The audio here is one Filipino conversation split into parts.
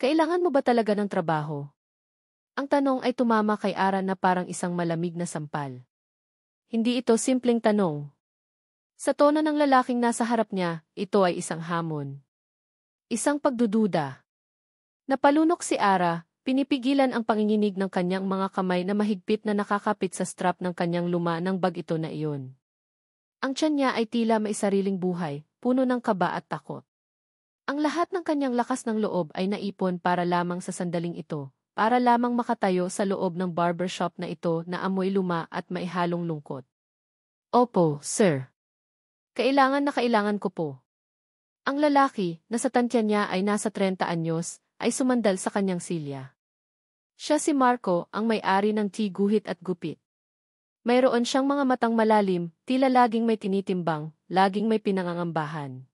Kailangan mo ba talaga ng trabaho? Ang tanong ay tumama kay Ara na parang isang malamig na sampal. Hindi ito simpleng tanong. Sa tono ng lalaking nasa harap niya, ito ay isang hamon. Isang pagdududa. Napalunok si Ara, pinipigilan ang panginginig ng kanyang mga kamay na mahigpit na nakakapit sa strap ng kanyang luma ng bag ito na iyon. Ang tiyan niya ay tila may sariling buhay, puno ng kaba at takot. Ang lahat ng kanyang lakas ng loob ay naipon para lamang sa sandaling ito, para lamang makatayo sa loob ng barbershop na ito na amoy luma at maihalong lungkot. Opo, sir. Kailangan ko po. Ang lalaki, na sa tansya niya ay nasa 30 anyos, ay sumandal sa kanyang silya. Siya si Marco, ang may-ari ng tea guhit at gupit. Mayroon siyang mga matang malalim, tila laging may tinitimbang, laging may pinangangambahan.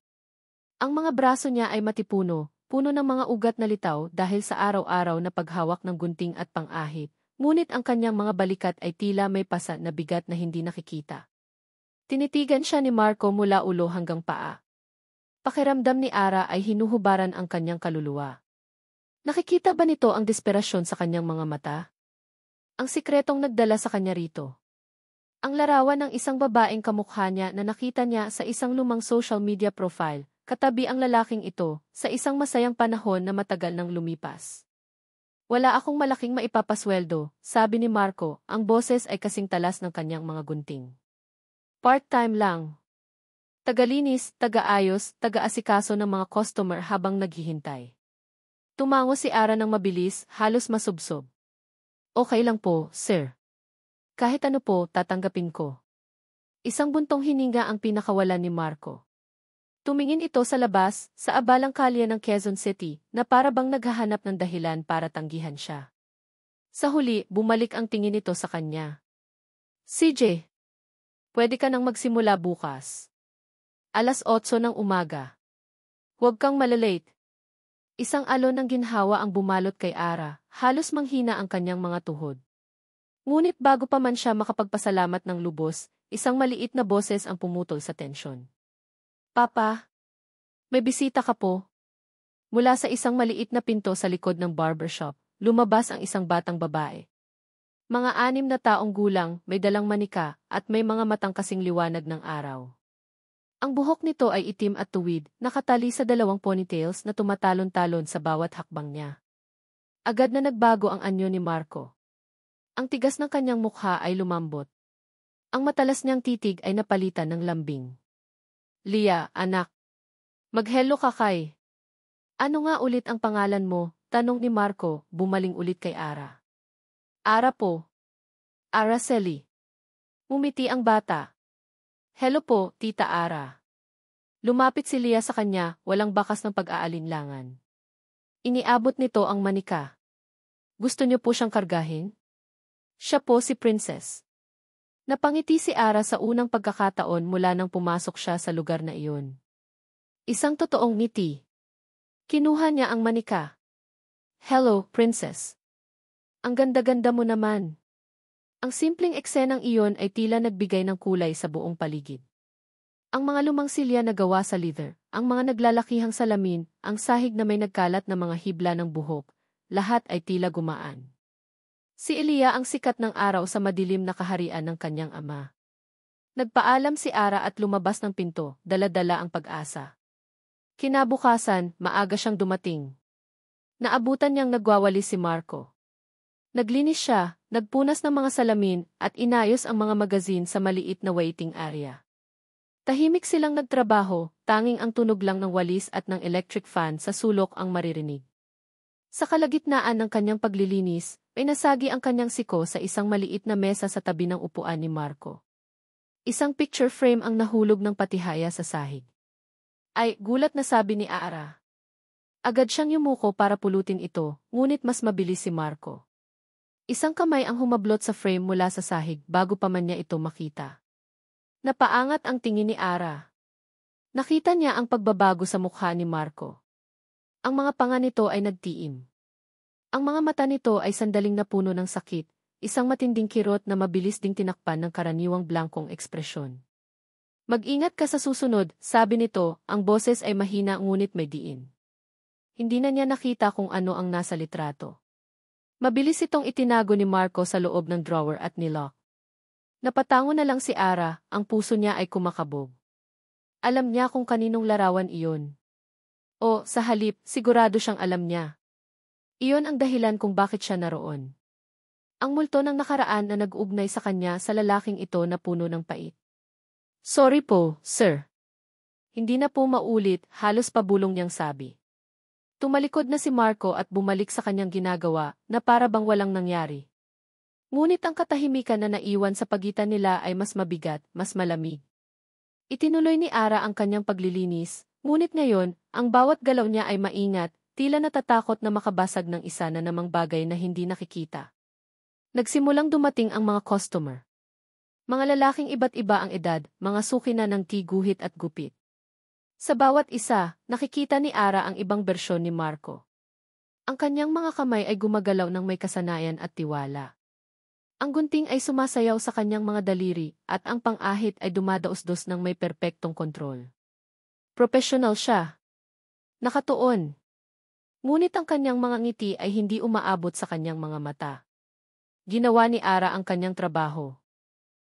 Ang mga braso niya ay matipuno, puno ng mga ugat na litaw dahil sa araw-araw na paghawak ng gunting at pang-ahit, ngunit ang kanyang mga balikat ay tila may pasa na bigat na hindi nakikita. Tinitigan siya ni Marco mula ulo hanggang paa. Pakiramdam ni Ara ay hinuhubaran ang kanyang kaluluwa. Nakikita ba nito ang desperasyon sa kanyang mga mata? Ang sikretong nagdala sa kanya rito. Ang larawan ng isang babaeng kamukha niya na nakita niya sa isang lumang social media profile, katabi ang lalaking ito, sa isang masayang panahon na matagal nang lumipas. Wala akong malaking maipapasweldo, sabi ni Marco, ang boses ay kasing talas ng kanyang mga gunting. Part-time lang. Tagalinis, taga-ayos, taga-asikaso ng mga customer habang naghihintay. Tumango si Ara ng mabilis, halos masubsob. Okay lang po, sir. Kahit ano po, tatanggapin ko. Isang buntong hininga ang pinakawalan ni Marco. Tumingin ito sa labas, sa abalang kalye ng Quezon City, na para bang naghahanap ng dahilan para tanggihan siya. Sa huli, bumalik ang tingin nito sa kanya. CJ, pwede ka nang magsimula bukas. 8:00 ng umaga. Huwag kang malalate. Isang alon ng ginhawa ang bumalot kay Ara, halos manghina ang kanyang mga tuhod. Ngunit bago pa man siya makapagpasalamat ng lubos, isang maliit na boses ang pumutol sa tensyon. Papa, may bisita ka po. Mula sa isang maliit na pinto sa likod ng barbershop, lumabas ang isang batang babae. Mga 6 na taong gulang, may dalang manika, at may mga matang kasing liwanag ng araw. Ang buhok nito ay itim at tuwid, nakatali sa 2 ponytails na tumatalon-talon sa bawat hakbang niya. Agad na nagbago ang anyo ni Marco. Ang tigas ng kanyang mukha ay lumambot. Ang matalas niyang titig ay napalitan ng lambing. Lia, anak. Mag-hello ka kay. Ano nga ulit ang pangalan mo? Tanong ni Marco, bumaling ulit kay Ara. Ara po. Araceli. Umiti ang bata. Hello po, Tita Ara. Lumapit si Lia sa kanya, walang bakas ng pag-aalinlangan. Iniabot nito ang manika. Gusto niyo po siyang kargahin? Siya po si Princess. Napangiti si Ara sa unang pagkakataon mula nang pumasok siya sa lugar na iyon. Isang totoong ngiti. Kinuha niya ang manika. Hello, Princess. Ang ganda-ganda mo naman. Ang simpleng eksenang iyon ay tila nagbigay ng kulay sa buong paligid. Ang mga lumang silya na gawa sa leather, ang mga naglalakihang salamin, ang sahig na may nagkalat na mga hibla ng buhok, lahat ay tila gumaan. Si Elia ang sikat ng araw sa madilim na kaharian ng kanyang ama. Nagpaalam si Ara at lumabas ng pinto, dala-dala ang pag-asa. Kinabukasan, maaga siyang dumating. Naabutan niyang nagwawalis si Marco. Naglinis siya, nagpunas ng mga salamin, at inayos ang mga magazine sa maliit na waiting area. Tahimik silang nagtrabaho, tanging ang tunog lang ng walis at ng electric fan sa sulok ang maririnig. Sa kalagitnaan ng kanyang paglilinis, ay nasagi ang kanyang siko sa isang maliit na mesa sa tabi ng upuan ni Marco. Isang picture frame ang nahulog ng patihaya sa sahig. Ay, gulat na sabi ni Ara. Agad siyang yumuko para pulutin ito, ngunit mas mabilis si Marco. Isang kamay ang humablot sa frame mula sa sahig bago pa man niya ito makita. Napaangat ang tingin ni Ara. Nakita niya ang pagbabago sa mukha ni Marco. Ang mga panga nito ay nagtiim. Ang mga mata nito ay sandaling napuno ng sakit, isang matinding kirot na mabilis ding tinakpan ng karaniwang blangkong ekspresyon. Mag-ingat ka sa susunod, sabi nito, ang boses ay mahina ngunit may diin. Hindi na niya nakita kung ano ang nasa litrato. Mabilis itong itinago ni Marco sa loob ng drawer at nilock. Napatango na lang si Ara, ang puso niya ay kumakabog. Alam niya kung kaninong larawan iyon. O, sa halip, sigurado siyang alam niya. Iyon ang dahilan kung bakit siya naroon. Ang multo ng nakaraan na nag-ugnay sa kanya sa lalaking ito na puno ng pait. Sorry po, sir. Hindi na po maulit, halos pabulong niyang sabi. Tumalikod na si Marco at bumalik sa kanyang ginagawa na para bang walang nangyari. Ngunit ang katahimikan na naiwan sa pagitan nila ay mas mabigat, mas malamig. Itinuloy ni Ara ang kanyang paglilinis, ngunit ngayon, ang bawat galaw niya ay maingat, tila natatakot na makabasag ng isa na namang bagay na hindi nakikita. Nagsimulang dumating ang mga customer. Mga lalaking iba't iba ang edad, mga suki na ng tiguhit at gupit. Sa bawat isa, nakikita ni Ara ang ibang bersyon ni Marco. Ang kanyang mga kamay ay gumagalaw ng may kasanayan at tiwala. Ang gunting ay sumasayaw sa kanyang mga daliri at ang pang-ahit ay dumadaos-dos ng may perpektong kontrol. Professional siya. Nakatuon. Ngunit ang kanyang mga ngiti ay hindi umaabot sa kanyang mga mata. Ginawa ni Ara ang kanyang trabaho.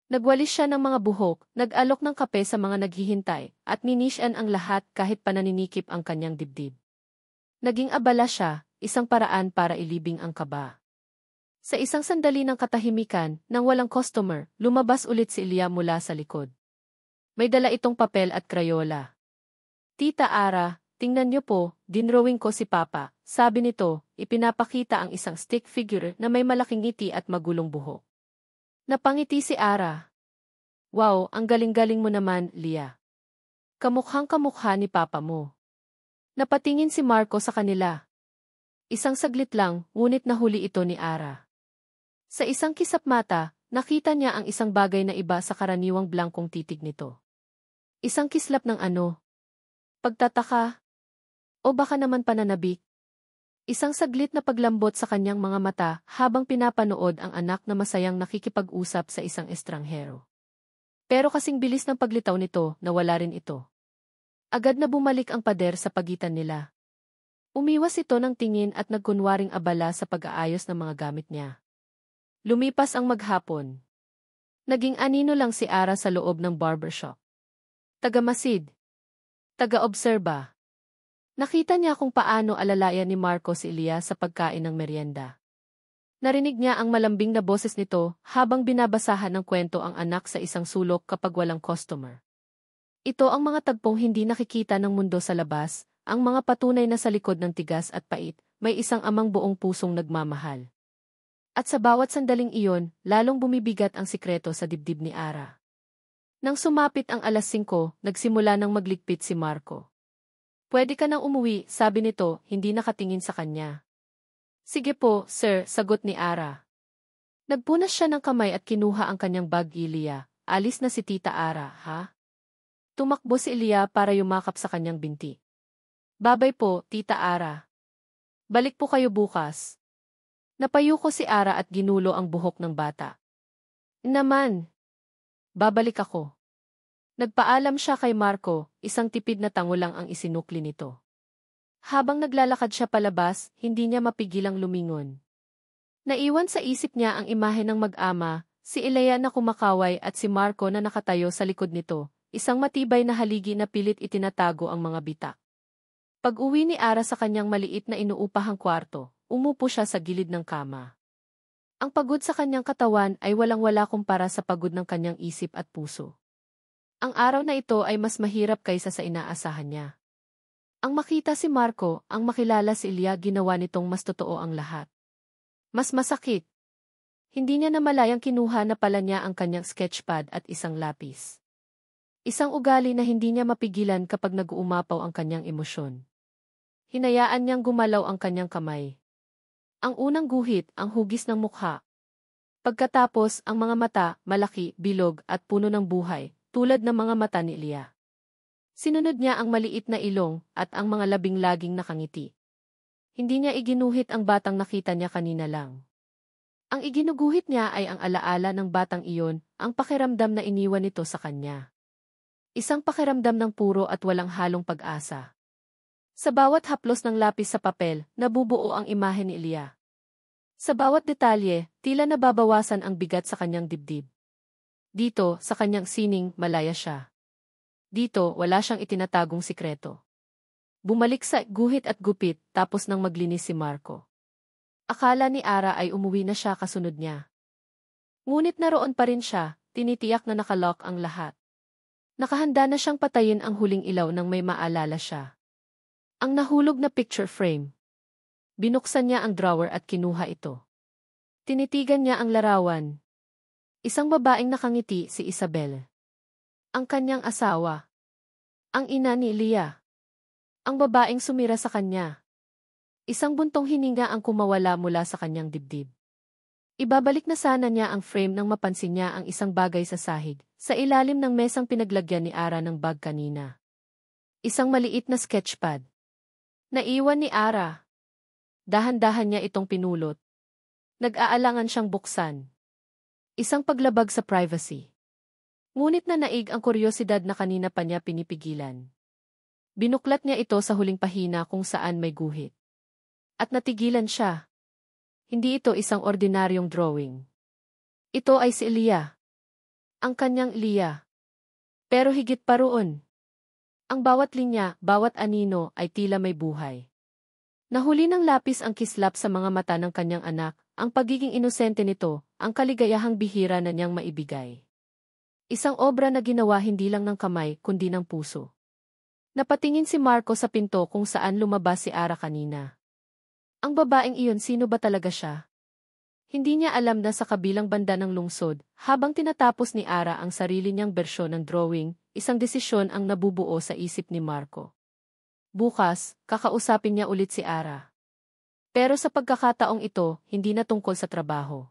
Nagwalis siya ng mga buhok, nag-alok ng kape sa mga naghihintay, at ninisyan ang lahat kahit pananinikip ang kanyang dibdib. Naging abala siya, isang paraan para ilibing ang kaba. Sa isang sandali ng katahimikan, nang walang customer, lumabas ulit si Ilya mula sa likod. May dala itong papel at krayola. Tita Ara, tingnan niyo po, dinrowing ko si Papa, sabi nito, ipinapakita ang isang stick figure na may malaking ngiti at magulong buhok. Napangiti si Ara. Wow, ang galing-galing mo naman, Lia. Kamukhang-kamukha ni Papa mo. Napatingin si Marco sa kanila. Isang saglit lang, ngunit nahuli ito ni Ara. Sa isang kisap mata, nakita niya ang isang bagay na iba sa karaniwang blankong titig nito. Isang kislap ng ano? Pagtataka? O baka naman pananabik? Isang saglit na paglambot sa kanyang mga mata habang pinapanood ang anak na masayang nakikipag-usap sa isang estranghero. Pero kasing bilis ng paglitaw nito, nawala rin ito. Agad na bumalik ang pader sa pagitan nila. Umiwas ito ng tingin at nagkunwaring abala sa pag-aayos ng mga gamit niya. Lumipas ang maghapon. Naging anino lang si Ara sa loob ng barbershop. Taga-masid. Taga-obserba. Nakita niya kung paano alalayan ni Marco si Ilya sa pagkain ng merienda. Narinig niya ang malambing na boses nito habang binabasahan ng kwento ang anak sa isang sulok kapag walang customer. Ito ang mga tagpong hindi nakikita ng mundo sa labas, ang mga patunay na sa likod ng tigas at pait, may isang amang buong pusong nagmamahal. At sa bawat sandaling iyon, lalong bumibigat ang sikreto sa dibdib ni Ara. Nang sumapit ang alas 5, nagsimula ng magligpit si Marco. Pwede ka nang umuwi, sabi nito, hindi nakatingin sa kanya. Sige po, sir, sagot ni Ara. Nagpunas siya ng kamay at kinuha ang kanyang bag. Ilya, alis na si Tita Ara, ha? Tumakbo si Ilya para yumakap sa kanyang binti. Babay po, Tita Ara. Balik po kayo bukas. Napayuko si Ara at ginulo ang buhok ng bata. Naman. Babalik ako. Nagpaalam siya kay Marco, isang tipid na tango lang ang isinukli nito. Habang naglalakad siya palabas, hindi niya mapigilang lumingon. Naiwan sa isip niya ang imahe ng mag-ama, si Ilya na kumakaway at si Marco na nakatayo sa likod nito, isang matibay na haligi na pilit itinatago ang mga bitak. Pag-uwi ni Ara sa kanyang maliit na inuupahang kwarto, umupo siya sa gilid ng kama. Ang pagod sa kanyang katawan ay walang-wala kumpara sa pagod ng kanyang isip at puso. Ang araw na ito ay mas mahirap kaysa sa inaasahan niya. Ang makita si Marco, ang makilala si Ilya, ginawa nitong mas totoo ang lahat. Mas masakit. Hindi niya namalayang kinuha na pala niya ang kanyang sketchpad at isang lapis. Isang ugali na hindi niya mapigilan kapag nag-uumapaw ang kanyang emosyon. Hinayaan niyang gumalaw ang kanyang kamay. Ang unang guhit, ang hugis ng mukha. Pagkatapos, ang mga mata, malaki, bilog, at puno ng buhay, tulad ng mga mata ni Ilya. Sinunod niya ang maliit na ilong at ang mga labing laging nakangiti. Hindi niya iginuhit ang batang nakita niya kanina lang. Ang iginuguhit niya ay ang alaala ng batang iyon, ang pakiramdam na iniwan nito sa kanya. Isang pakiramdam ng puro at walang halong pag-asa. Sa bawat haplos ng lapis sa papel, nabubuo ang imahe ni Ilya. Sa bawat detalye, tila nababawasan ang bigat sa kanyang dibdib. Dito, sa kanyang sining, malaya siya. Dito, wala siyang itinatagong sikreto. Bumalik sa guhit at gupit tapos nang maglinis si Marco. Akala ni Ara ay umuwi na siya kasunod niya. Ngunit naroon pa rin siya, tinitiyak na nakalock ang lahat. Nakahanda na siyang patayin ang huling ilaw nang may maalala siya. Ang nahulog na picture frame. Binuksan niya ang drawer at kinuha ito. Tinitigan niya ang larawan. Isang babaeng nakangiti, si Isabel. Ang kanyang asawa. Ang ina ni Ilya. Ang babaeng sumira sa kanya. Isang buntong hininga ang kumawala mula sa kanyang dibdib. Ibabalik na sana niya ang frame nang mapansin niya ang isang bagay sa sahig, sa ilalim ng mesang pinaglagyan ni Ara ng bag kanina. Isang maliit na sketchpad. Naiwan ni Ara. Dahan-dahan niya itong pinulot. Nag-aalangan siyang buksan. Isang paglabag sa privacy. Ngunit naig ang kuryosidad na kanina pa niya pinipigilan. Binuklat niya ito sa huling pahina kung saan may guhit. At natigilan siya. Hindi ito isang ordinaryong drawing. Ito ay si Ilya. Ang kanyang Ilya. Pero higit pa roon. Ang bawat linya, bawat anino ay tila may buhay. Nahuli ng lapis ang kislap sa mga mata ng kanyang anak, ang pagiging inosente nito, ang kaligayahang bihira na niyang maibigay. Isang obra na ginawa hindi lang ng kamay kundi ng puso. Napatingin si Marco sa pinto kung saan lumabas si Ara kanina. Ang babaeng iyon, sino ba talaga siya? Hindi niya alam na sa kabilang banda ng lungsod, habang tinatapos ni Ara ang sarili niyang bersyon ng drawing, isang desisyon ang nabubuo sa isip ni Marco. Bukas, kakausapin niya ulit si Ara. Pero sa pagkakataong ito, hindi na tungkol sa trabaho.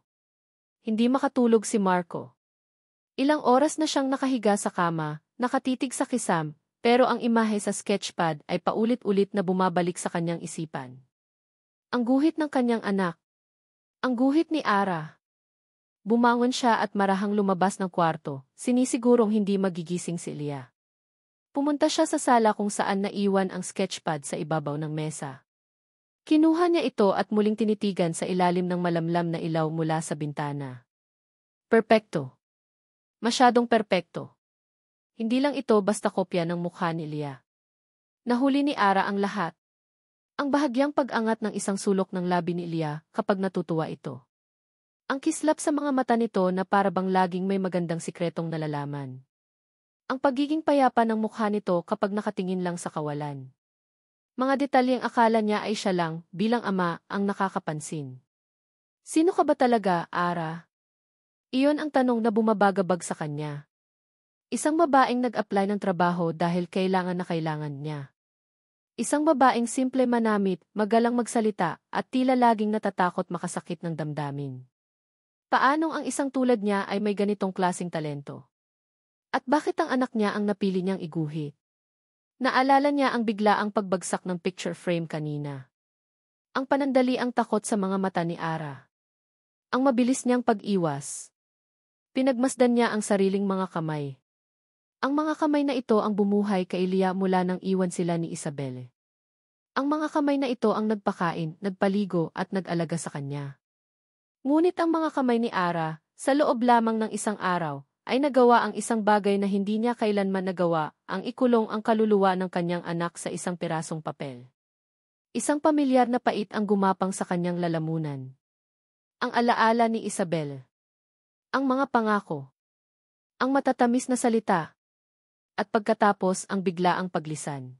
Hindi makatulog si Marco. Ilang oras na siyang nakahiga sa kama, nakatitig sa kisam, pero ang imahe sa sketchpad ay paulit-ulit na bumabalik sa kanyang isipan. Ang guhit ng kanyang anak. Ang guhit ni Ara. Bumangon siya at marahang lumabas ng kwarto, sinisigurong hindi magigising si Ilya. Pumunta siya sa sala kung saan naiwan ang sketchpad sa ibabaw ng mesa. Kinuha niya ito at muling tinitigan sa ilalim ng malamlam na ilaw mula sa bintana. Perpekto. Masyadong perpekto. Hindi lang ito basta kopya ng mukha ni Ilya. Nahuli ni Ara ang lahat. Ang bahagyang pag-angat ng isang sulok ng labi ni Ilya kapag natutuwa ito. Ang kislap sa mga mata nito na parabang laging may magandang sikretong nalalaman. Ang pagiging payapa ng mukha nito kapag nakatingin lang sa kawalan. Mga detalyeng akala niya ay siya lang, bilang ama, ang nakakapansin. Sino ka ba talaga, Ara? Iyon ang tanong na bumabagabag sa kanya. Isang babaeng nag-apply ng trabaho dahil kailangan na kailangan niya. Isang babaeng simple manamit, magalang magsalita, at tila laging natatakot makasakit ng damdamin. Paanong ang isang tulad niya ay may ganitong klaseng talento? At bakit ang anak niya ang napili niyang iguhit? Naalala niya ang biglaang pagbagsak ng picture frame kanina. Ang panandaliang takot sa mga mata ni Ara. Ang mabilis niyang pag-iwas. Pinagmasdan niya ang sariling mga kamay. Ang mga kamay na ito ang bumuhay kay Ilya mula nang iwan sila ni Isabel. Ang mga kamay na ito ang nagpakain, nagpaligo at nag-alaga sa kanya. Ngunit ang mga kamay ni Ara, sa loob lamang ng isang araw, ay nagawa ang isang bagay na hindi niya kailanman nagawa, ang ikulong ang kaluluwa ng kanyang anak sa isang pirasong papel. Isang pamilyar na pait ang gumapang sa kanyang lalamunan. Ang alaala ni Isabel. Ang mga pangako. Ang matatamis na salita. At pagkatapos ang biglaang paglisan.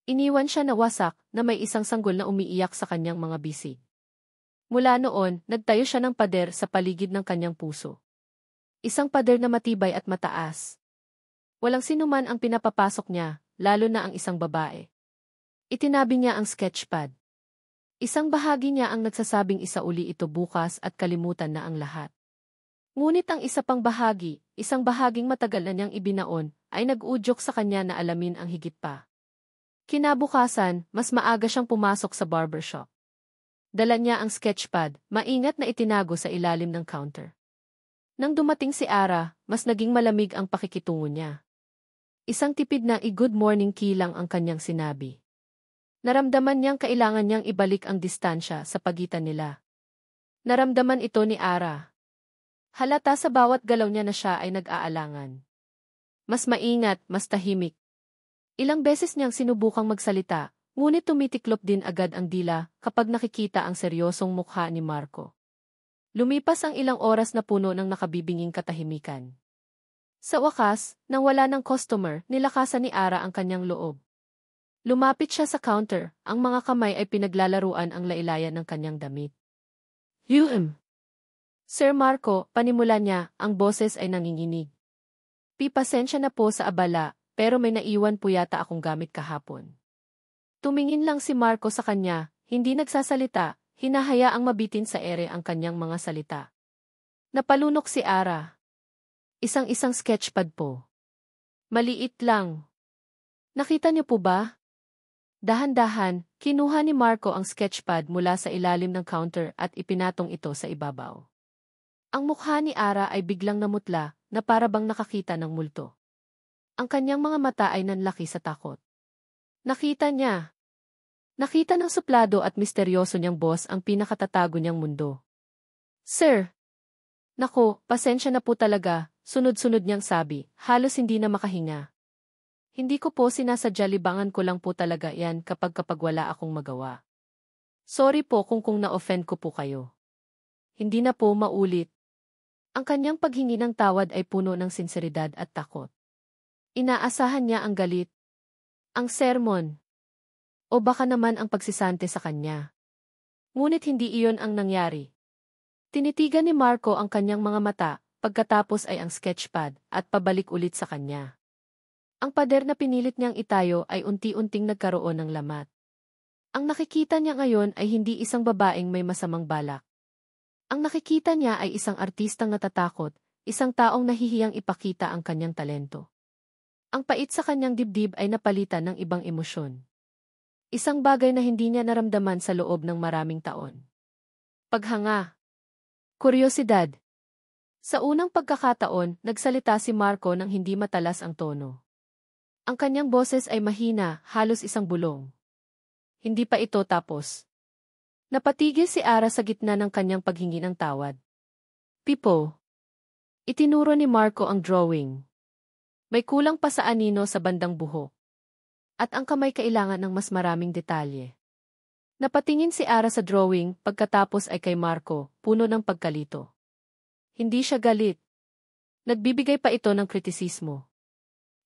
Iniwan siya na wasak na may isang sanggol na umiiyak sa kanyang mga bisig. Mula noon, nagtayo siya ng pader sa paligid ng kanyang puso. Isang pader na matibay at mataas. Walang sinuman ang pinapapasok niya, lalo na ang isang babae. Itinabi niya ang sketchpad. Isang bahagi niya ang nagsasabing isauli ito bukas at kalimutan na ang lahat. Ngunit ang isa pang bahagi, isang bahaging matagal na niyang ibinaon, ay nag-udyok sa kanya na alamin ang higit pa. Kinabukasan, mas maaga siyang pumasok sa barbershop. Dala niya ang sketchpad, maingat na itinago sa ilalim ng counter. Nang dumating si Ara, mas naging malamig ang pakikitungo niya. Isang tipid na "good morning" kilang ang kanyang sinabi. Naramdaman niyang kailangan niyang ibalik ang distansya sa pagitan nila. Naramdaman ito ni Ara. Halata sa bawat galaw niya na siya ay nag-aalangan. Mas maingat, mas tahimik. Ilang beses niyang sinubukang magsalita, ngunit tumitiklop din agad ang dila kapag nakikita ang seryosong mukha ni Marco. Lumipas ang ilang oras na puno ng nakabibinging katahimikan. Sa wakas, nang wala ng customer, nilakasan ni Ara ang kanyang loob. Lumapit siya sa counter, ang mga kamay ay pinaglalaruan ang lailayan ng kanyang damit. Sir Marco, panimula niya, ang boses ay nanginginig. Pasensya na po sa abala, pero may naiwan po yata akong gamit kahapon. Tumingin lang si Marco sa kanya, hindi nagsasalita, hinahayaang mabitin sa ere ang kanyang mga salita. Napalunok si Ara. Isang-isang sketchpad po. Maliit lang. Nakita niyo po ba? Dahan-dahan, kinuha ni Marco ang sketchpad mula sa ilalim ng counter at ipinatong ito sa ibabaw. Ang mukha ni Ara ay biglang namutla, na para bang nakakita ng multo. Ang kanyang mga mata ay nanlaki sa takot. Nakita niya. Nakita ng suplado at misteryoso niyang boss ang pinakatatago niyang mundo. Sir! Nako, pasensya na po talaga, sunod-sunod niyang sabi, halos hindi na makahinga. Hindi ko po sinasadya, libangan ko lang po talaga yan kapag wala akong magawa. Sorry po kung na-offend ko po kayo. Hindi na po maulit. Ang kanyang paghingi ng tawad ay puno ng sinseridad at takot. Inaasahan niya ang galit, ang sermon, o baka naman ang pagsisante sa kanya. Ngunit hindi iyon ang nangyari. Tinitigan ni Marco ang kanyang mga mata, pagkatapos ay ang sketchpad, at pabalik ulit sa kanya. Ang pader na pinilit niyang itayo ay unti-unting nagkaroon ng lamat. Ang nakikita niya ngayon ay hindi isang babaeng may masamang balak. Ang nakikita niya ay isang artistang natatakot, isang taong nahihiyang ipakita ang kanyang talento. Ang pait sa kanyang dibdib ay napalitan ng ibang emosyon. Isang bagay na hindi niya naramdaman sa loob ng maraming taon. Paghanga. Kuryosidad. Sa unang pagkakataon, nagsalita si Marco nang hindi matalas ang tono. Ang kanyang boses ay mahina, halos isang bulong. Hindi pa ito tapos. Napatigil si Ara sa gitna ng kanyang paghingi ng tawad. Pipo. Itinuro ni Marco ang drawing. May kulang pa sa anino sa bandang buhok. At ang kamay kailangan ng mas maraming detalye. Napatingin si Ara sa drawing, pagkatapos ay kay Marco, puno ng pagkalito. Hindi siya galit. Nagbibigay pa ito ng kritisismo.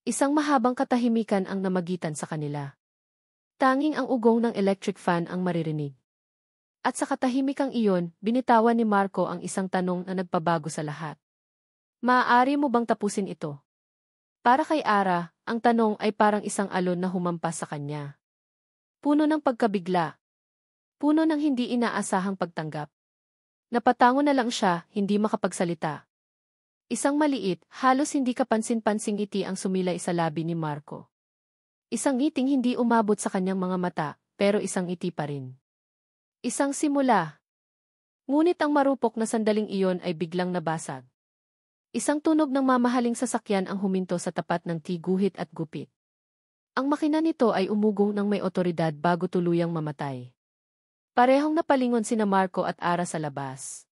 Isang mahabang katahimikan ang namagitan sa kanila. Tanging ang ugong ng electric fan ang maririnig. At sa katahimikang iyon, binitawan ni Marco ang isang tanong na nagpabago sa lahat. Maaari mo bang tapusin ito? Para kay Ara, ang tanong ay parang isang alon na humampas sa kanya. Puno ng pagkabigla. Puno ng hindi inaasahang pagtanggap. Napatango na lang siya, hindi makapagsalita. Isang maliit, halos hindi kapansin-pansing ngiti ang sumilay sa labi ni Marco. Isang ngiting hindi umabot sa kanyang mga mata, pero isang ngiti pa rin. Isang simula. Ngunit ang marupok na sandaling iyon ay biglang nabasag. Isang tunog ng mamahaling sasakyan ang huminto sa tapat ng tiguhit at gupit. Ang makina nito ay umugong ng may otoridad bago tuluyang mamatay. Parehong napalingon sina Marco at Ara sa labas.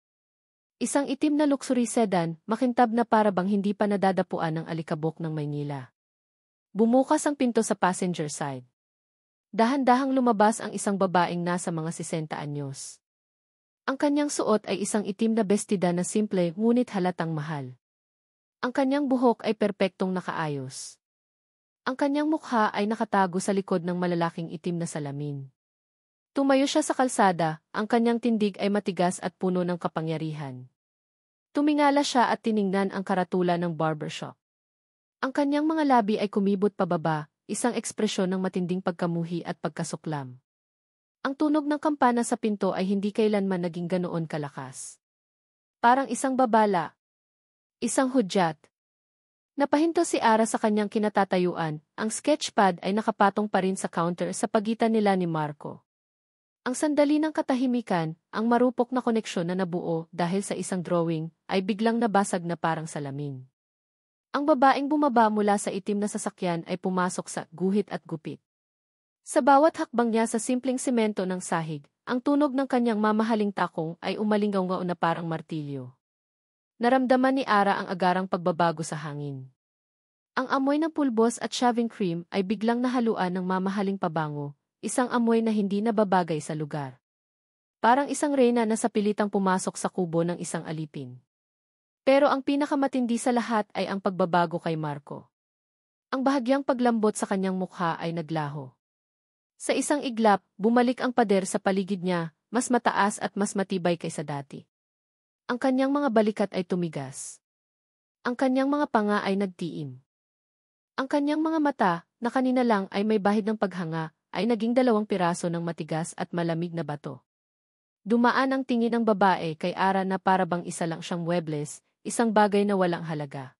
Isang itim na luxury sedan, makintab na para bang hindi pa nadadapuan ng alikabok ng Maynila. Bumukas ang pinto sa passenger side. Dahan-dahang lumabas ang isang babaeng nasa mga 60 anyos. Ang kanyang suot ay isang itim na bestida na simple ngunit halatang mahal. Ang kanyang buhok ay perpektong nakaayos. Ang kanyang mukha ay nakatago sa likod ng malalaking itim na salamin. Tumayo siya sa kalsada, ang kanyang tindig ay matigas at puno ng kapangyarihan. Tumingala siya at tiningnan ang karatula ng barbershop. Ang kanyang mga labi ay kumibot pababa, isang ekspresyon ng matinding pagkamuhi at pagkasuklam. Ang tunog ng kampana sa pinto ay hindi kailanman naging ganoon kalakas. Parang isang babala. Isang hudyat. Napahinto si Ara sa kanyang kinatatayuan, ang sketchpad ay nakapatong pa rin sa counter sa pagitan nila ni Marco. Ang sandali ng katahimikan, ang marupok na koneksyon na nabuo dahil sa isang drawing, ay biglang nabasag na parang salamin. Ang babaeng bumaba mula sa itim na sasakyan ay pumasok sa guhit at gupit. Sa bawat hakbang niya sa simpleng semento ng sahig, ang tunog ng kanyang mamahaling takong ay umalingaw na parang martilyo. Naramdaman ni Ara ang agarang pagbabago sa hangin. Ang amoy ng pulbos at shaving cream ay biglang nahaluan ng mamahaling pabango, isang amoy na hindi nababagay sa lugar. Parang isang reyna na sa pilitang pumasok sa kubo ng isang alipin. Pero ang pinakamatindi sa lahat ay ang pagbabago kay Marco. Ang bahagyang paglambot sa kanyang mukha ay naglaho. Sa isang iglap, bumalik ang pader sa paligid niya, mas mataas at mas matibay kaysa dati. Ang kanyang mga balikat ay tumigas. Ang kanyang mga panga ay nagtiim. Ang kanyang mga mata, na kanina lang ay may bahid ng paghanga, ay naging 2 piraso ng matigas at malamig na bato. Dumaan ang tingin ng babae kay Ara na para bang isa lang siyang muebles, isang bagay na walang halaga.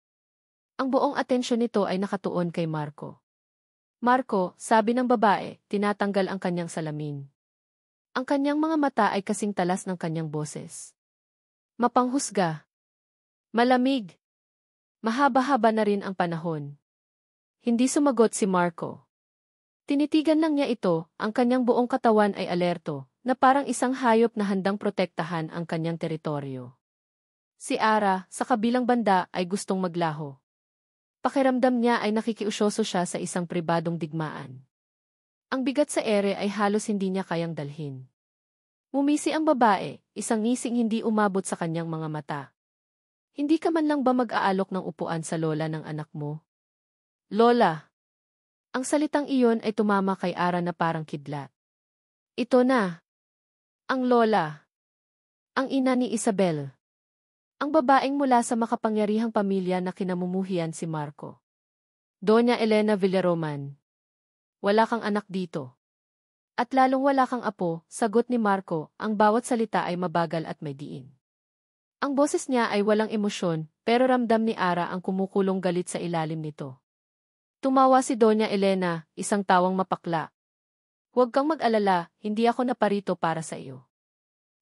Ang buong atensyon nito ay nakatuon kay Marco. Marco, sabi ng babae, tinatanggal ang kanyang salamin. Ang kanyang mga mata ay kasing talas ng kanyang boses. Mapanghusga. Malamig. Mahaba-haba na rin ang panahon. Hindi sumagot si Marco. Tinitigan lang niya ito, ang kanyang buong katawan ay alerto, na parang isang hayop na handang protektahan ang kanyang teritoryo. Si Ara, sa kabilang banda, ay gustong maglaho. Pakiramdam niya ay nakikiusyoso siya sa isang pribadong digmaan. Ang bigat sa ere ay halos hindi niya kayang dalhin. Mumisi ang babae, isang ngising hindi umabot sa kanyang mga mata. Hindi ka man lang ba mag-aalok ng upuan sa lola ng anak mo? Lola! Ang salitang iyon ay tumama kay Ara na parang kidlat. Ito na. Ang lola. Ang ina ni Isabel. Ang babaeng mula sa makapangyarihang pamilya na kinamumuhian si Marco. Doña Elena Villaroman. Wala kang anak dito. At lalong wala kang apo, sagot ni Marco, ang bawat salita ay mabagal at may diin. Ang boses niya ay walang emosyon, pero ramdam ni Ara ang kumukulong galit sa ilalim nito. Tumawa si Doña Elena, isang tawang mapakla. Huwag kang mag-alala, hindi ako naparito para sa iyo.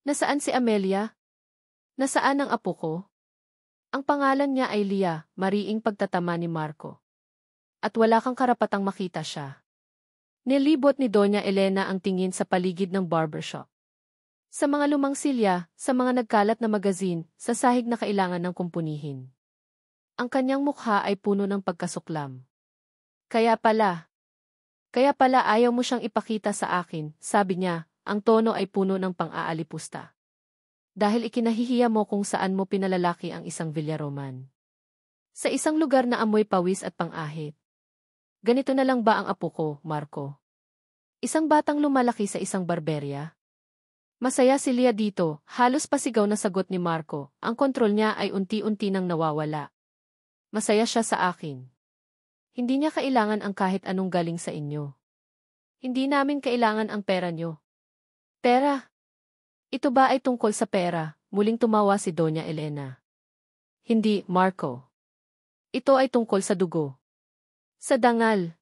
Nasaan si Amelia? Nasaan ang apo ko? Ang pangalan niya ay Lia, mariing pagtatama ni Marco. At wala kang karapatang makita siya. Nilibot ni Doña Elena ang tingin sa paligid ng barbershop. Sa mga lumang silya, sa mga nagkalat na magazine, sa sahig na kailangan ng kumpunihin. Ang kanyang mukha ay puno ng pagkasuklam. Kaya pala ayaw mo siyang ipakita sa akin, sabi niya, ang tono ay puno ng pang-aalipusta. Dahil ikinahihiya mo kung saan mo pinalalaki ang isang Villaroman. Sa isang lugar na amoy pawis at pang-ahit. Ganito na lang ba ang apo ko, Marco? Isang batang lumalaki sa isang barberya? Masaya si Lia dito, halos pasigaw na sagot ni Marco, ang kontrol niya ay unti-unti nang nawawala. Masaya siya sa akin. Hindi niya kailangan ang kahit anong galing sa inyo. Hindi namin kailangan ang pera niyo. Pera? Ito ba ay tungkol sa pera? Muling tumawa si Doña Elena. Hindi, Marco. Ito ay tungkol sa dugo. Sa dangal.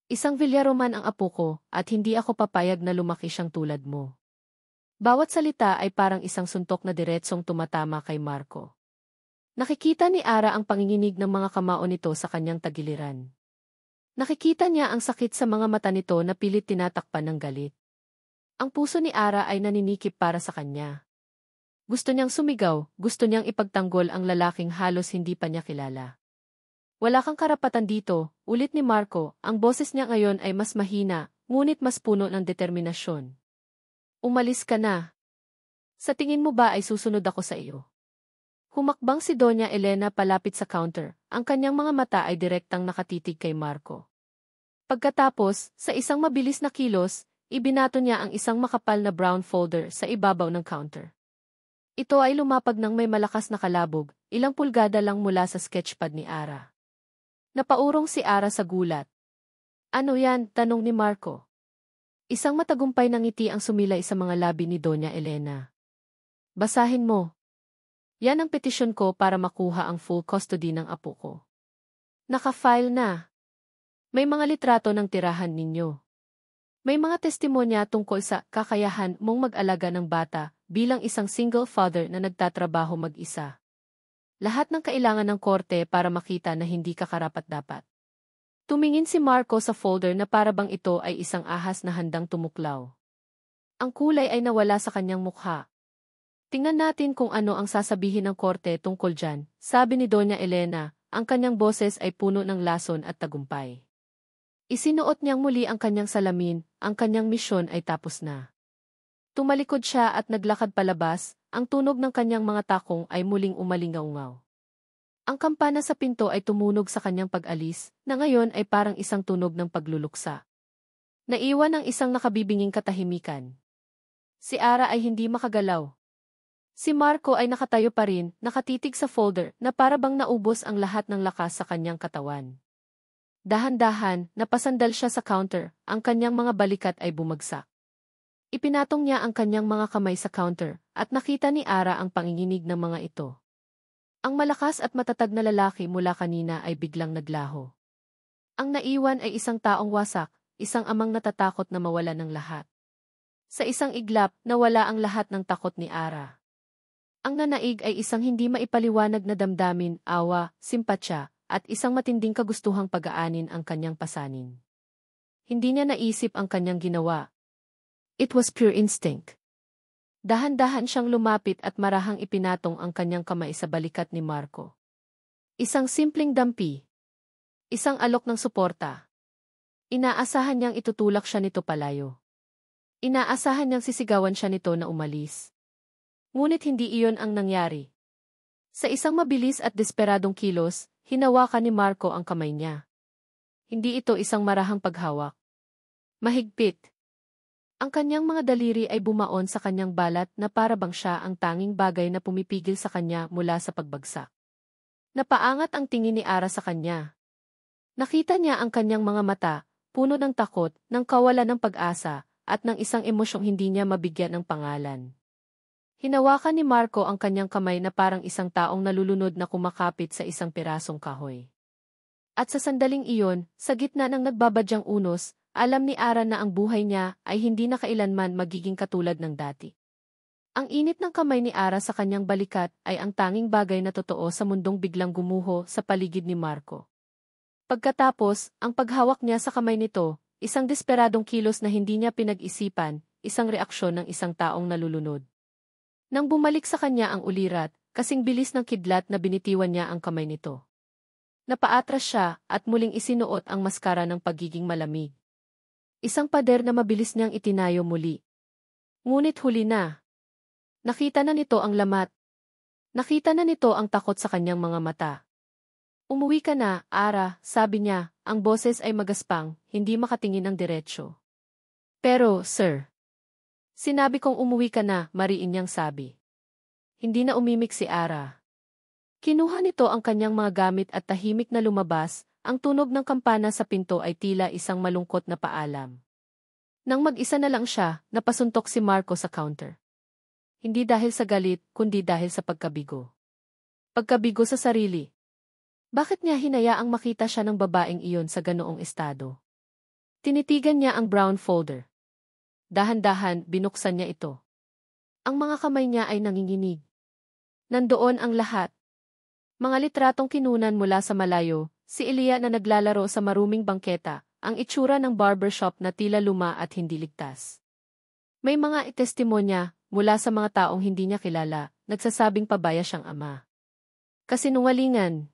Isang Villaroman ang apo ko, at hindi ako papayag na lumaki siyang tulad mo. Bawat salita ay parang isang suntok na diretsong tumatama kay Marco. Nakikita ni Ara ang panginginig ng mga kamao nito sa kanyang tagiliran. Nakikita niya ang sakit sa mga mata nito na pilit tinatakpan ng galit. Ang puso ni Ara ay naninikip para sa kanya. Gusto niyang sumigaw, gusto niyang ipagtanggol ang lalaking halos hindi pa niya kilala. Wala kang karapatan dito, ulit ni Marco, ang boses niya ngayon ay mas mahina, ngunit mas puno ng determinasyon. Umalis ka na. Sa tingin mo ba ay susunod ako sa iyo? Humakbang si Doña Elena palapit sa counter, ang kanyang mga mata ay direktang nakatitig kay Marco. Pagkatapos, sa isang mabilis na kilos, ibinato niya ang isang makapal na brown folder sa ibabaw ng counter. Ito ay lumapag ng may malakas na kalabog, ilang pulgada lang mula sa sketchpad ni Ara. Napaurong si Ara sa gulat. Ano yan? Tanong ni Marco. Isang matagumpay na ngiti ang sumilay sa mga labi ni Doña Elena. Basahin mo. Yan ang petisyon ko para makuha ang full custody ng apo ko. Naka-file na. May mga litrato ng tirahan ninyo. May mga testimonya tungkol sa kakayahan mong mag-alaga ng bata bilang isang single father na nagtatrabaho mag-isa. Lahat ng kailangan ng korte para makita na hindi ka karapat-dapat. Tumingin si Marco sa folder na parabang ito ay isang ahas na handang tumuklaw. Ang kulay ay nawala sa kanyang mukha. Tingnan natin kung ano ang sasabihin ng korte tungkol dyan, sabi ni Doña Elena, ang kanyang boses ay puno ng lason at tagumpay. Isinuot niyang muli ang kanyang salamin, ang kanyang misyon ay tapos na. Tumalikod siya at naglakad palabas, ang tunog ng kanyang mga takong ay muling umalingaungaw. Ang kampana sa pinto ay tumunog sa kanyang pag-alis, na ngayon ay parang isang tunog ng pagluluksa. Naiwan ang isang nakabibinging katahimikan. Si Ara ay hindi makagalaw. Si Marco ay nakatayo pa rin, nakatitig sa folder na parabang naubos ang lahat ng lakas sa kanyang katawan. Dahan-dahan, napasandal siya sa counter, ang kanyang mga balikat ay bumagsak. Ipinatong niya ang kanyang mga kamay sa counter, at nakita ni Ara ang panginginig ng mga ito. Ang malakas at matatag na lalaki mula kanina ay biglang naglaho. Ang naiwan ay isang taong wasak, isang amang natatakot na mawala ng lahat. Sa isang iglap, nawala ang lahat ng takot ni Ara. Ang nanaig ay isang hindi maipaliwanag na damdamin, awa, simpatya, at isang matinding kagustuhang pag-aanin ang kanyang pasanin. Hindi niya naisip ang kanyang ginawa. It was pure instinct. Dahan-dahan siyang lumapit at marahang ipinatong ang kanyang kamay sa balikat ni Marco. Isang simpleng dampi. Isang alok ng suporta. Inaasahan niyang itutulak siya nito palayo. Inaasahan niyang sisigawan siya nito na umalis. Ngunit hindi iyon ang nangyari. Sa isang mabilis at desperadong kilos, hinawakan ni Marco ang kamay niya. Hindi ito isang marahang paghawak. Mahigpit. Ang kanyang mga daliri ay bumaon sa kanyang balat na parabang siya ang tanging bagay na pumipigil sa kanya mula sa pagbagsak. Napaangat ang tingin ni Ara sa kanya. Nakita niya ang kanyang mga mata, puno ng takot, ng kawalan ng pag-asa, at ng isang emosyong hindi niya mabigyan ng pangalan. Hinawakan ni Marco ang kanyang kamay na parang isang taong nalulunod na kumakapit sa isang pirasong kahoy. At sa sandaling iyon, sa gitna ng nagbabadyang unos, alam ni Ara na ang buhay niya ay hindi na kailanman magiging katulad ng dati. Ang init ng kamay ni Ara sa kanyang balikat ay ang tanging bagay na totoo sa mundong biglang gumuho sa paligid ni Marco. Pagkatapos, ang paghawak niya sa kamay nito, isang desperadong kilos na hindi niya pinag-isipan, isang reaksyon ng isang taong nalulunod. Nang bumalik sa kanya ang ulirat, kasing bilis ng kidlat na binitiwan niya ang kamay nito. Napaatras siya at muling isinuot ang maskara ng pagiging malamig. Isang pader na mabilis niyang itinayo muli. Ngunit huli na. Nakita na nito ang lamat. Nakita na nito ang takot sa kanyang mga mata. Umuwi ka na, Ara, sabi niya, ang boses ay magaspang, hindi makatingin ng diretsyo. Pero, sir. Sinabi kong umuwi ka na, mariin niyang sabi. Hindi na umimik si Ara. Kinuha nito ang kanyang mga gamit at tahimik na lumabas. Ang tunog ng kampana sa pinto ay tila isang malungkot na paalam. Nang mag-isa na lang siya, napasuntok si Marco sa counter. Hindi dahil sa galit, kundi dahil sa pagkabigo. Pagkabigo sa sarili. Bakit niya hinayaang makita siya ng babaeng iyon sa ganoong estado? Tinitigan niya ang brown folder. Dahan-dahan, binuksan niya ito. Ang mga kamay niya ay nanginginig. Nandoon ang lahat. Mga litratong kinunan mula sa malayo, si Elia na naglalaro sa maruming bangketa, ang itsura ng barbershop na tila luma at hindi ligtas. May mga testimonya mula sa mga taong hindi niya kilala, nagsasabing pabaya siyang ama. Kasinungalingan.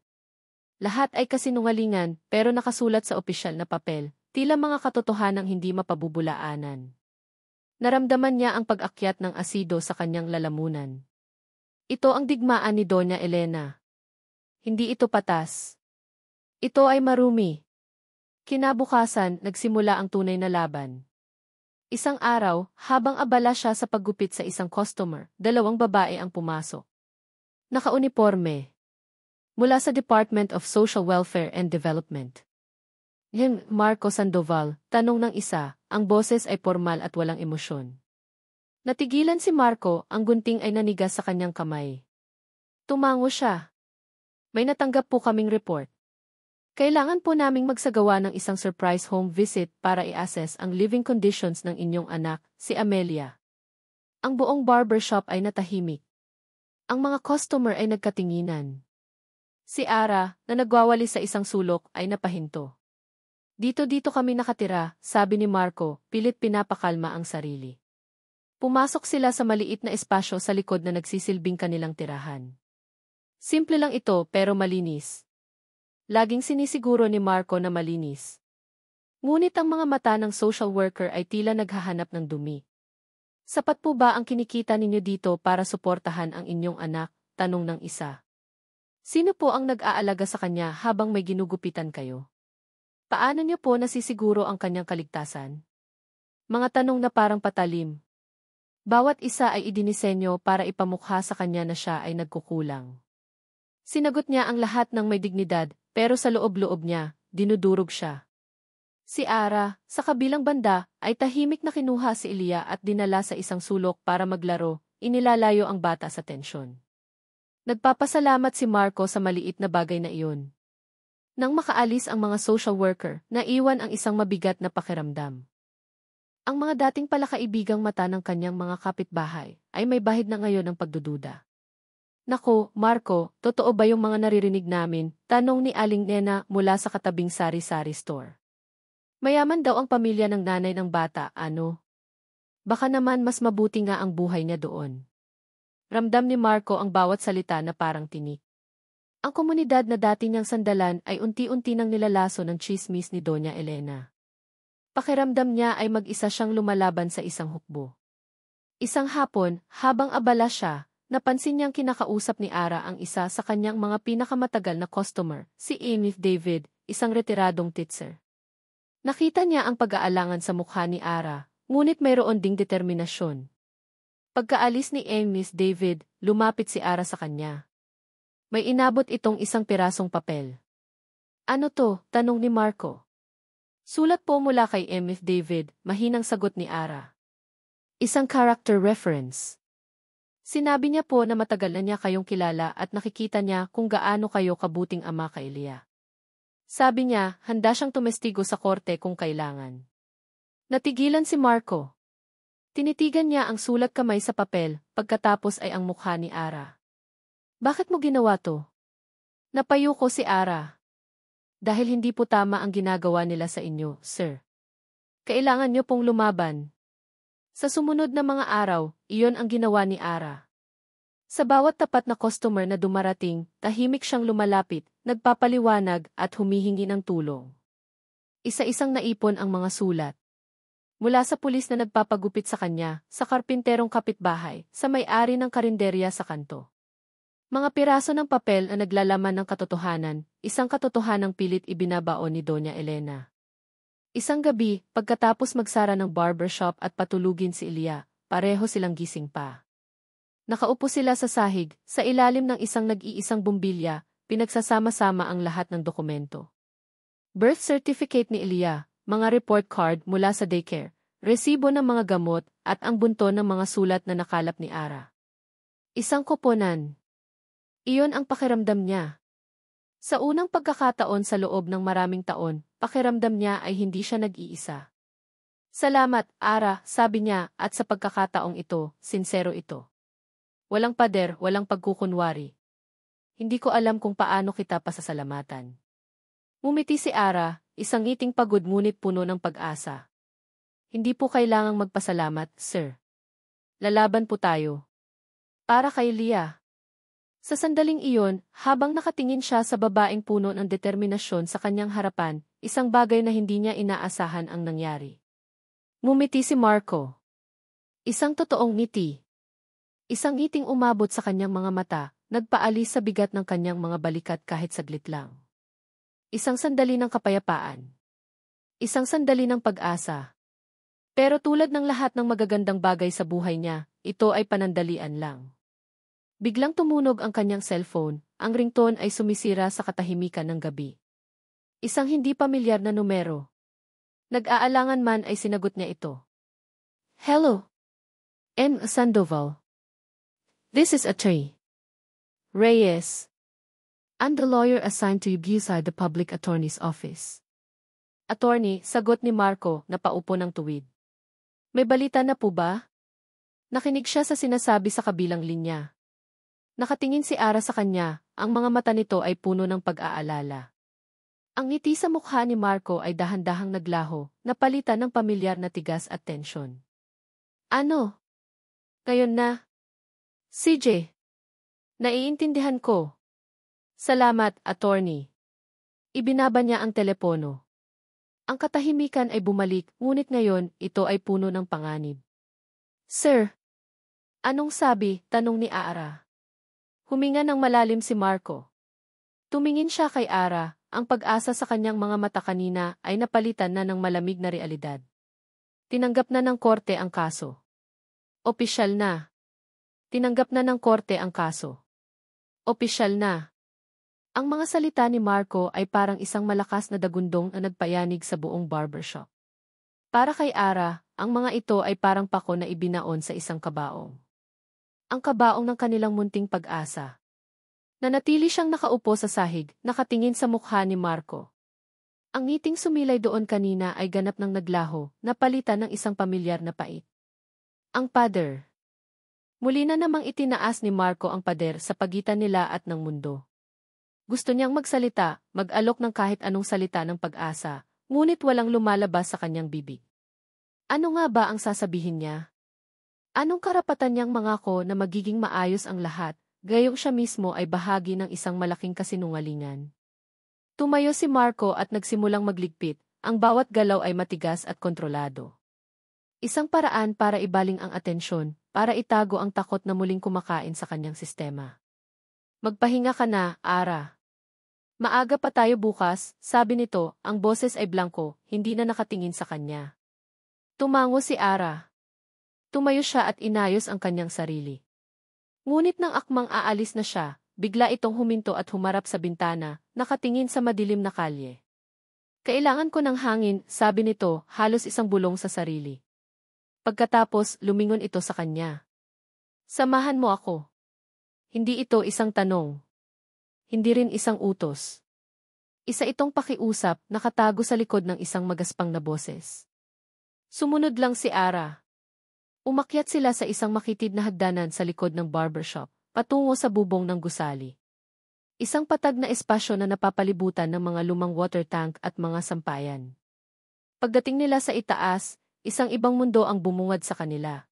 Lahat ay kasinungalingan, pero nakasulat sa opisyal na papel, tila mga katotohanang hindi mapabubulaanan. Naramdaman niya ang pag-akyat ng asido sa kanyang lalamunan. Ito ang digmaan ni Doña Elena. Hindi ito patas. Ito ay marumi. Kinabukasan, nagsimula ang tunay na laban. Isang araw, habang abala siya sa paggupit sa isang customer, dalawang babae ang pumasok. Nakauniporme. Mula sa Department of Social Welfare and Development. Marco Sandoval, tanong ng isa, ang boses ay formal at walang emosyon. Natigilan si Marco, ang gunting ay nanigas sa kanyang kamay. Tumango siya. May natanggap po kaming report. Kailangan po naming magsagawa ng isang surprise home visit para i-assess ang living conditions ng inyong anak, si Amelia. Ang buong barbershop ay natahimik. Ang mga customer ay nagkatinginan. Si Ara, na nagwawali sa isang sulok, ay napahinto. Dito kami nakatira, sabi ni Marco, pilit pinapakalma ang sarili. Pumasok sila sa maliit na espasyo sa likod na nagsisilbing kanilang tirahan. Simple lang ito pero malinis. Laging sinisiguro ni Marco na malinis. Ngunit ang mga mata ng social worker ay tila naghahanap ng dumi. Sapat po ba ang kinikita ninyo dito para suportahan ang inyong anak? Tanong ng isa. Sino po ang nag-aalaga sa kanya habang may ginugupitan kayo? Paano niyo po nasisiguro ang kanyang kaligtasan? Mga tanong na parang patalim. Bawat isa ay idinisenyo para ipamukha sa kanya na siya ay nagkukulang. Sinagot niya ang lahat ng may dignidad, pero sa loob-loob niya, dinudurog siya. Si Ara, sa kabilang banda, ay tahimik na kinuha si Elia at dinala sa isang sulok para maglaro, inilalayo ang bata sa tensyon. Nagpapasalamat si Marco sa maliit na bagay na iyon. Nang makaalis ang mga social worker, naiwan ang isang mabigat na pakiramdam. Ang mga dating palakaibigang mata ng kanyang mga kapitbahay ay may bahid na ngayon ng pagdududa. Nako, Marco, totoo ba yung mga naririnig namin? Tanong ni Aling Nena mula sa katabing sari-sari store. Mayaman daw ang pamilya ng nanay ng bata, ano? Baka naman mas mabuti nga ang buhay niya doon. Ramdam ni Marco ang bawat salita na parang tinik. Ang komunidad na dati niyang sandalan ay unti-unti nang nilalaso ng tsismis ni Doña Elena. Pakiramdam niya ay mag-isa siyang lumalaban sa isang hukbo. Isang hapon, habang abala siya, napansin niyang kinakausap ni Ara ang isa sa kanyang mga pinakamatagal na customer, si Emif David, isang retiradong teacher. Nakita niya ang pag-aalangan sa mukha ni Ara, ngunit mayroon ding determinasyon. Pagkaalis ni Emif David, lumapit si Ara sa kanya. May inabot itong isang pirasong papel. Ano to? Tanong ni Marco. Sulat po mula kay Emif David, mahinang sagot ni Ara. Isang character reference. Sinabi niya po na matagal na niya kayong kilala at nakikita niya kung gaano kayo kabuting ama kay Elia. Sabi niya, handa siyang tumestigo sa korte kung kailangan. Natigilan si Marco. Tinitigan niya ang sulat kamay sa papel, pagkatapos ay ang mukha ni Ara. Bakit mo ginawa to? Napayuko si Ara. Dahil hindi po tama ang ginagawa nila sa inyo, sir. Kailangan niyo pong lumaban. Sa sumunod na mga araw, iyon ang ginawa ni Ara. Sa bawat tapat na customer na dumarating, tahimik siyang lumalapit, nagpapaliwanag at humihingi ng tulong. Isa-isang naipon ang mga sulat. Mula sa pulis na nagpapagupit sa kanya, sa karpinterong kapitbahay, sa may-ari ng karinderya sa kanto. Mga piraso ng papel na naglalaman ng katotohanan, isang katotohanang pilit ibinabaon ni Doña Elena. Isang gabi, pagkatapos magsara ng barbershop at patulugin si Elia, pareho silang gising pa. Nakaupo sila sa sahig, sa ilalim ng isang nag-iisang bumbilya, pinagsasama-sama ang lahat ng dokumento. Birth certificate ni Elia, mga report card mula sa daycare, resibo ng mga gamot, at ang bunto ng mga sulat na nakalap ni Ara. Isang koponan. Iyon ang pakiramdam niya. Sa unang pagkakataon sa loob ng maraming taon, pakiramdam niya ay hindi siya nag-iisa. Salamat, Ara, sabi niya, at sa pagkakataong ito, sinsero ito. Walang pader, walang pagkukunwari. Hindi ko alam kung paano kita pasasalamatan. Ngumiti si Ara, isang ngiting pagod ngunit puno ng pag-asa. Hindi po kailangang magpasalamat, sir. Lalaban po tayo. Para kay Leah. Sa sandaling iyon, habang nakatingin siya sa babaeng puno ng determinasyon sa kanyang harapan, isang bagay na hindi niya inaasahan ang nangyari. Ngumiti si Marco. Isang totoong ngiti. Isang ngiting umabot sa kanyang mga mata, nagpaalis sa bigat ng kanyang mga balikat kahit saglit lang. Isang sandali ng kapayapaan. Isang sandali ng pag-asa. Pero tulad ng lahat ng magagandang bagay sa buhay niya, ito ay panandalian lang. Biglang tumunog ang kanyang cellphone, ang ringtone ay sumisira sa katahimikan ng gabi. Isang hindi pamilyar na numero. Nag-aalangan man ay sinagot niya ito. Hello. M. Sandoval. This is Attorney Reyes. I'm the lawyer assigned to you beside the public attorney's office. Attorney, sagot ni Marco na paupo ng tuwid. May balita na po ba? Nakinig siya sa sinasabi sa kabilang linya. Nakatingin si Ara sa kanya, ang mga mata nito ay puno ng pag-aalala. Ang ngiti sa mukha ni Marco ay dahan-dahang naglaho, napalitan ng pamilyar na tigas at tensyon. Ano? Ngayon na? CJ. Naiintindihan ko. Salamat, attorney. Ibinaba niya ang telepono. Ang katahimikan ay bumalik, ngunit ngayon, ito ay puno ng panganib. Sir. Anong sabi? Tanong ni Ara. Huminga ng malalim si Marco. Tumingin siya kay Ara, ang pag-asa sa kanyang mga mata kanina ay napalitan na ng malamig na realidad. Tinanggap na ng korte ang kaso. Opisyal na. Tinanggap na ng korte ang kaso. Opisyal na. Ang mga salita ni Marco ay parang isang malakas na dagundong na nagpayanig sa buong barbershop. Para kay Ara, ang mga ito ay parang pako na ibinaon sa isang kabaong. Ang kabaong ng kanilang munting pag-asa. Nanatili siyang nakaupo sa sahig, nakatingin sa mukha ni Marco. Ang ngiting sumilay doon kanina ay ganap ng naglaho, napalitan ng isang pamilyar na pait. Ang pader. Muli na namang itinaas ni Marco ang pader sa pagitan nila at ng mundo. Gusto niyang magsalita, mag-alok ng kahit anong salita ng pag-asa, ngunit walang lumalabas sa kanyang bibig. Ano nga ba ang sasabihin niya? Anong karapatan niyang mangako na magiging maayos ang lahat, gayong siya mismo ay bahagi ng isang malaking kasinungalingan? Tumayo si Marco at nagsimulang magligpit, ang bawat galaw ay matigas at kontrolado. Isang paraan para ibaling ang atensyon, para itago ang takot na muling kumakain sa kanyang sistema. Magpahinga ka na, Ara. Maaga pa tayo bukas, sabi nito, ang boses ay blanko, hindi na nakatingin sa kanya. Tumango si Ara. Tumayo siya at inayos ang kanyang sarili. Ngunit nang akmang aalis na siya, bigla itong huminto at humarap sa bintana, nakatingin sa madilim na kalye. Kailangan ko ng hangin, sabi nito, halos isang bulong sa sarili. Pagkatapos, lumingon ito sa kanya. Samahan mo ako. Hindi ito isang tanong. Hindi rin isang utos. Isa itong pakiusap, nakatago sa likod ng isang magaspang na boses. Sumunod lang si Ara. Umakyat sila sa isang makitid na hagdanan sa likod ng barbershop, patungo sa bubong ng gusali. Isang patag na espasyo na napapalibutan ng mga lumang water tank at mga sampayan. Pagdating nila sa itaas, isang ibang mundo ang bumungad sa kanila.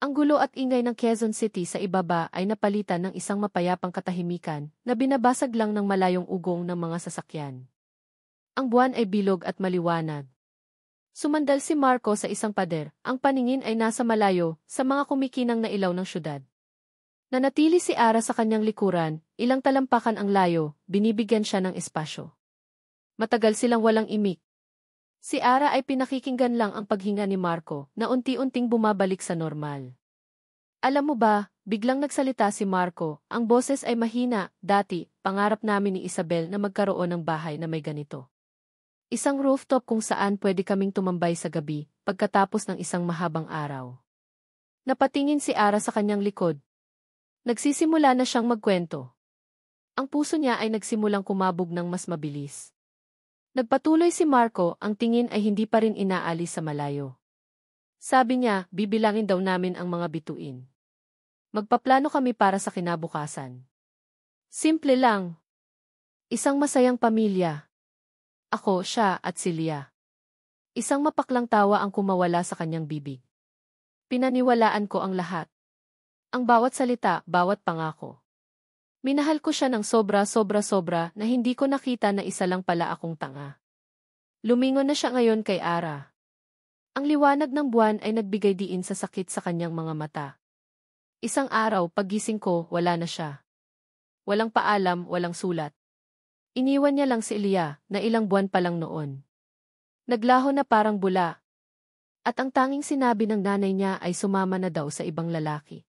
Ang gulo at ingay ng Quezon City sa ibaba ay napalitan ng isang mapayapang katahimikan na binabasag lang ng malayong ugong ng mga sasakyan. Ang buwan ay bilog at maliwanag. Sumandal si Marco sa isang pader, ang paningin ay nasa malayo sa mga kumikinang na ilaw ng syudad. Nanatili si Ara sa kanyang likuran, ilang talampakan ang layo, binibigyan siya ng espasyo. Matagal silang walang imik. Si Ara ay pinakikinggan lang ang paghinga ni Marco na unti-unting bumabalik sa normal. Alam mo ba, biglang nagsalita si Marco, ang boses ay mahina, dati, pangarap namin ni Isabel na magkaroon ng bahay na may ganito. Isang rooftop kung saan pwede kaming tumambay sa gabi, pagkatapos ng isang mahabang araw. Napatingin si Ara sa kanyang likod. Nagsisimula na siyang magkwento. Ang puso niya ay nagsimulang kumabog ng mas mabilis. Nagpatuloy si Marco, ang tingin ay hindi pa rin inaalis sa malayo. Sabi niya, bibilangin daw namin ang mga bituin. Magpaplano kami para sa kinabukasan. Simple lang. Isang masayang pamilya. Ako, siya, at si Lia. Isang mapaklang tawa ang kumawala sa kanyang bibig. Pinaniwalaan ko ang lahat. Ang bawat salita, bawat pangako. Minahal ko siya ng sobra na hindi ko nakita na isa lang pala akong tanga. Lumingon na siya ngayon kay Ara. Ang liwanag ng buwan ay nagbigay diin sa sakit sa kanyang mga mata. Isang araw, paggising ko, wala na siya. Walang paalam, walang sulat. Iniwan niya lang si Lia, na ilang buwan pa lang noon. Naglaho na parang bula. At ang tanging sinabi ng nanay niya ay sumama na daw sa ibang lalaki.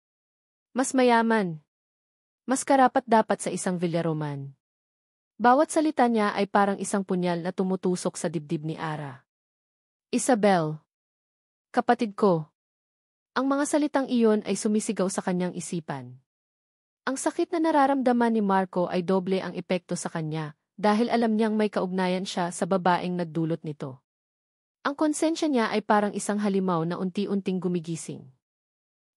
Mas mayaman. Mas karapat-dapat sa isang Villaroman. Bawat salita niya ay parang isang punyal na tumutusok sa dibdib ni Ara. Isabel. Kapatid ko. Ang mga salitang iyon ay sumisigaw sa kanyang isipan. Ang sakit na nararamdaman ni Marco ay doble ang epekto sa kanya, dahil alam niyang may kaugnayan siya sa babaeng nagdulot nito. Ang konsensya niya ay parang isang halimaw na unti-unting gumigising.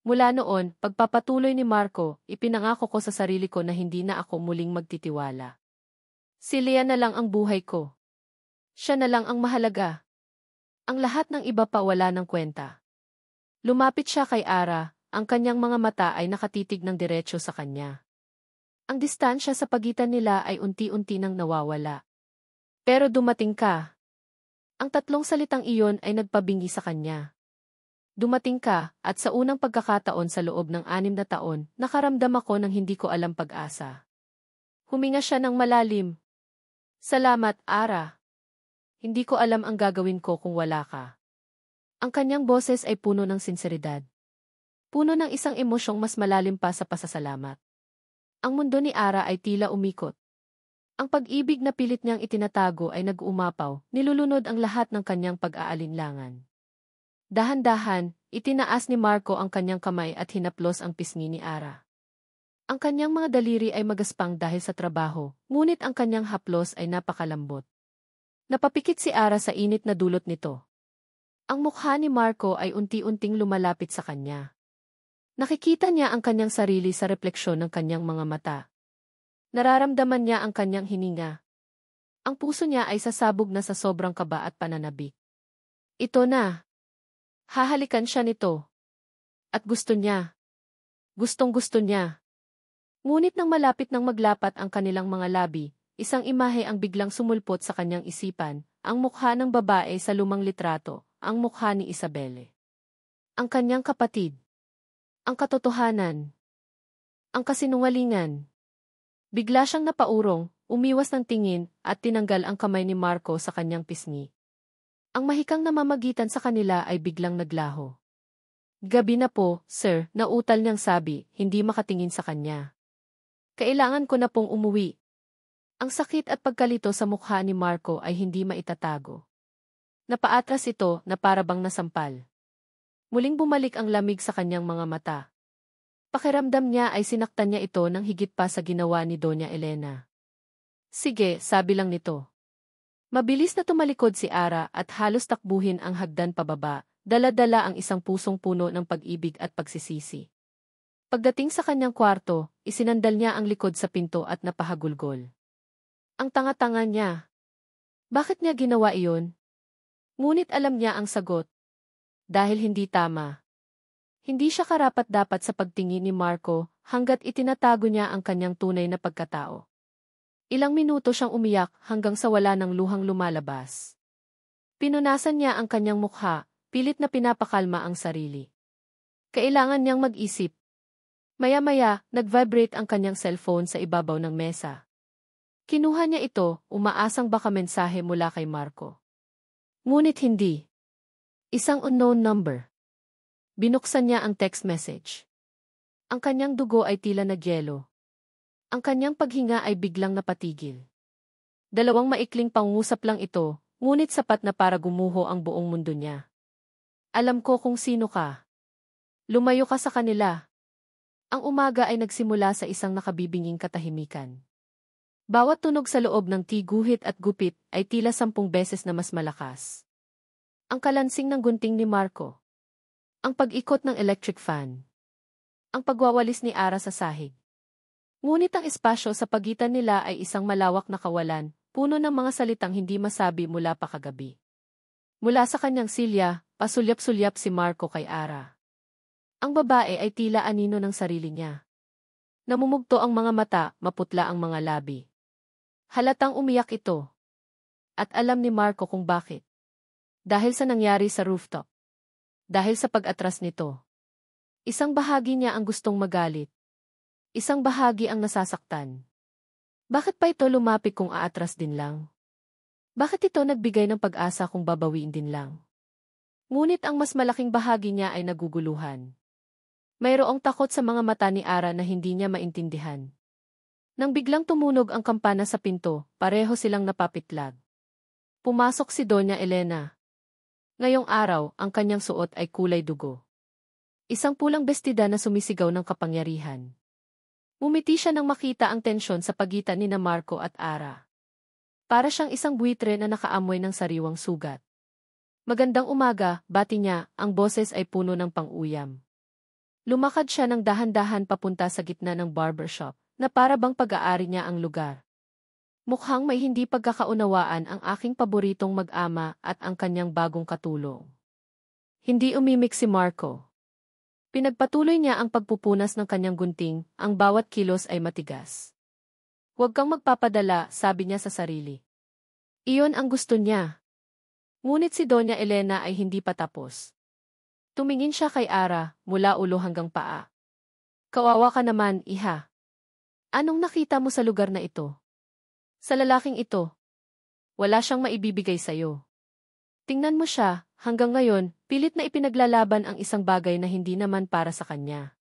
Mula noon, pagpapatuloy ni Marco, ipinangako ko sa sarili ko na hindi na ako muling magtitiwala. Si Lea na lang ang buhay ko. Siya na lang ang mahalaga. Ang lahat ng iba pa wala ng kwenta. Lumapit siya kay Ara, ang kanyang mga mata ay nakatitig ng diretso sa kanya. Ang distansya sa pagitan nila ay unti-unti nang nawawala. Pero dumating ka. Ang tatlong salitang iyon ay nagpabingi sa kanya. Dumating ka, at sa unang pagkakataon sa loob ng 6 na taon, nakaramdam ako ng hindi ko alam pag-asa. Huminga siya ng malalim. Salamat, Ara. Hindi ko alam ang gagawin ko kung wala ka. Ang kanyang boses ay puno ng sinseridad. Puno ng isang emosyong mas malalim pa sa pasasalamat. Ang mundo ni Ara ay tila umikot. Ang pag-ibig na pilit niyang itinatago ay nag-uumapaw, nilulunod ang lahat ng kanyang pag-aalinlangan. Dahan-dahan, itinaas ni Marco ang kanyang kamay at hinaplos ang pisngi ni Ara. Ang kanyang mga daliri ay magaspang dahil sa trabaho, ngunit ang kanyang haplos ay napakalambot. Napapikit si Ara sa init na dulot nito. Ang mukha ni Marco ay unti-unting lumalapit sa kanya. Nakikita niya ang kanyang sarili sa refleksyon ng kanyang mga mata. Nararamdaman niya ang kanyang hininga. Ang puso niya ay sasabog na sa sobrang kaba at pananabik. Ito na. Hahalikan siya nito. At gusto niya. Gustong-gusto niya. Ngunit nang malapit nang maglapat ang kanilang mga labi, isang imahe ang biglang sumulpot sa kanyang isipan, ang mukha ng babae sa lumang litrato, ang mukha ni Isabelle. Ang kanyang kapatid. Ang katotohanan. Ang kasinungalingan. Bigla siyang napaurong, umiwas ng tingin, at tinanggal ang kamay ni Marco sa kanyang pisngi. Ang mahikang namamagitan sa kanila ay biglang naglaho. Gabi na po, sir, nautal niyang sabi, hindi makatingin sa kanya. Kailangan ko na pong umuwi. Ang sakit at pagkalito sa mukha ni Marco ay hindi maitatago. Napaatras ito na parabang nasampal. Muling bumalik ang lamig sa kanyang mga mata. Pakiramdam niya ay sinaktan niya ito ng higit pa sa ginawa ni Doña Elena. Sige, sabi lang nito. Mabilis na tumalikod si Ara at halos takbuhin ang hagdan pababa, dala-dala ang isang pusong puno ng pag-ibig at pagsisisi. Pagdating sa kanyang kwarto, isinandal niya ang likod sa pinto at napahagulgol. Ang tanga-tanga niya. Bakit niya ginawa iyon? Ngunit alam niya ang sagot. Dahil hindi tama. Hindi siya karapat-dapat sa pagtingin ni Marco hanggat itinatago niya ang kanyang tunay na pagkatao. Ilang minuto siyang umiyak hanggang sa wala ng luhang lumalabas. Pinunasan niya ang kanyang mukha, pilit na pinapakalma ang sarili. Kailangan niyang mag-isip. Maya-maya, nag-vibrate ang kanyang cellphone sa ibabaw ng mesa. Kinuha niya ito, umaasang baka mensahe mula kay Marco. Ngunit hindi. Isang unknown number. Binuksan niya ang text message. Ang kanyang dugo ay tila nagyelo. Ang kanyang paghinga ay biglang napatigil. 2 maikling pangusap lang ito, ngunit sapat na para gumuho ang buong mundo niya. Alam ko kung sino ka. Lumayo ka sa kanila. Ang umaga ay nagsimula sa isang nakabibinging katahimikan. Bawat tunog sa loob ng tiguhit at gupit ay tila 10 beses na mas malakas. Ang kalansing ng gunting ni Marco. Ang pag-ikot ng electric fan. Ang pagwawalis ni Ara sa sahig. Ngunit ang espasyo sa pagitan nila ay isang malawak na kawalan, puno ng mga salitang hindi masabi mula pa kagabi. Mula sa kanyang silya, pasulyap-sulyap si Marco kay Ara. Ang babae ay tila anino ng sarili niya. Namumugto ang mga mata, maputla ang mga labi. Halatang umiyak ito. At alam ni Marco kung bakit. Dahil sa nangyari sa rooftop. Dahil sa pag-atras nito. Isang bahagi niya ang gustong magalit. Isang bahagi ang nasasaktan. Bakit pa ito lumapit kung aatras din lang? Bakit ito nagbigay ng pag-asa kung babawiin din lang? Ngunit ang mas malaking bahagi niya ay naguguluhan. Mayroong takot sa mga mata ni Ara na hindi niya maintindihan. Nang biglang tumunog ang kampana sa pinto, pareho silang napapitlag. Pumasok si Doña Elena. Ngayong araw, ang kanyang suot ay kulay dugo. Isang pulang bestida na sumisigaw ng kapangyarihan. Umiti siya nang makita ang tensyon sa pagitan ni Marco at Ara. Para siyang isang buitre na nakaamoy ng sariwang sugat. Magandang umaga, bati niya, ang boses ay puno ng pang-uyam. Lumakad siya ng dahan-dahan papunta sa gitna ng barbershop, na para bang pag-aari niya ang lugar. Mukhang may hindi pagkakaunawaan ang aking paboritong mag-ama at ang kanyang bagong katulong. Hindi umimik si Marco. Pinagpatuloy niya ang pagpupunas ng kanyang gunting, ang bawat kilos ay matigas. Huwag kang magpapadala, sabi niya sa sarili. Iyon ang gusto niya. Ngunit si Doña Elena ay hindi pa tapos. Tumingin siya kay Ara, mula ulo hanggang paa. Kawawa ka naman, iha. Anong nakita mo sa lugar na ito? Sa lalaking ito. Wala siyang maibibigay sa'yo. Tingnan mo siya, hanggang ngayon, pilit na ipinaglalaban ang isang bagay na hindi naman para sa kanya.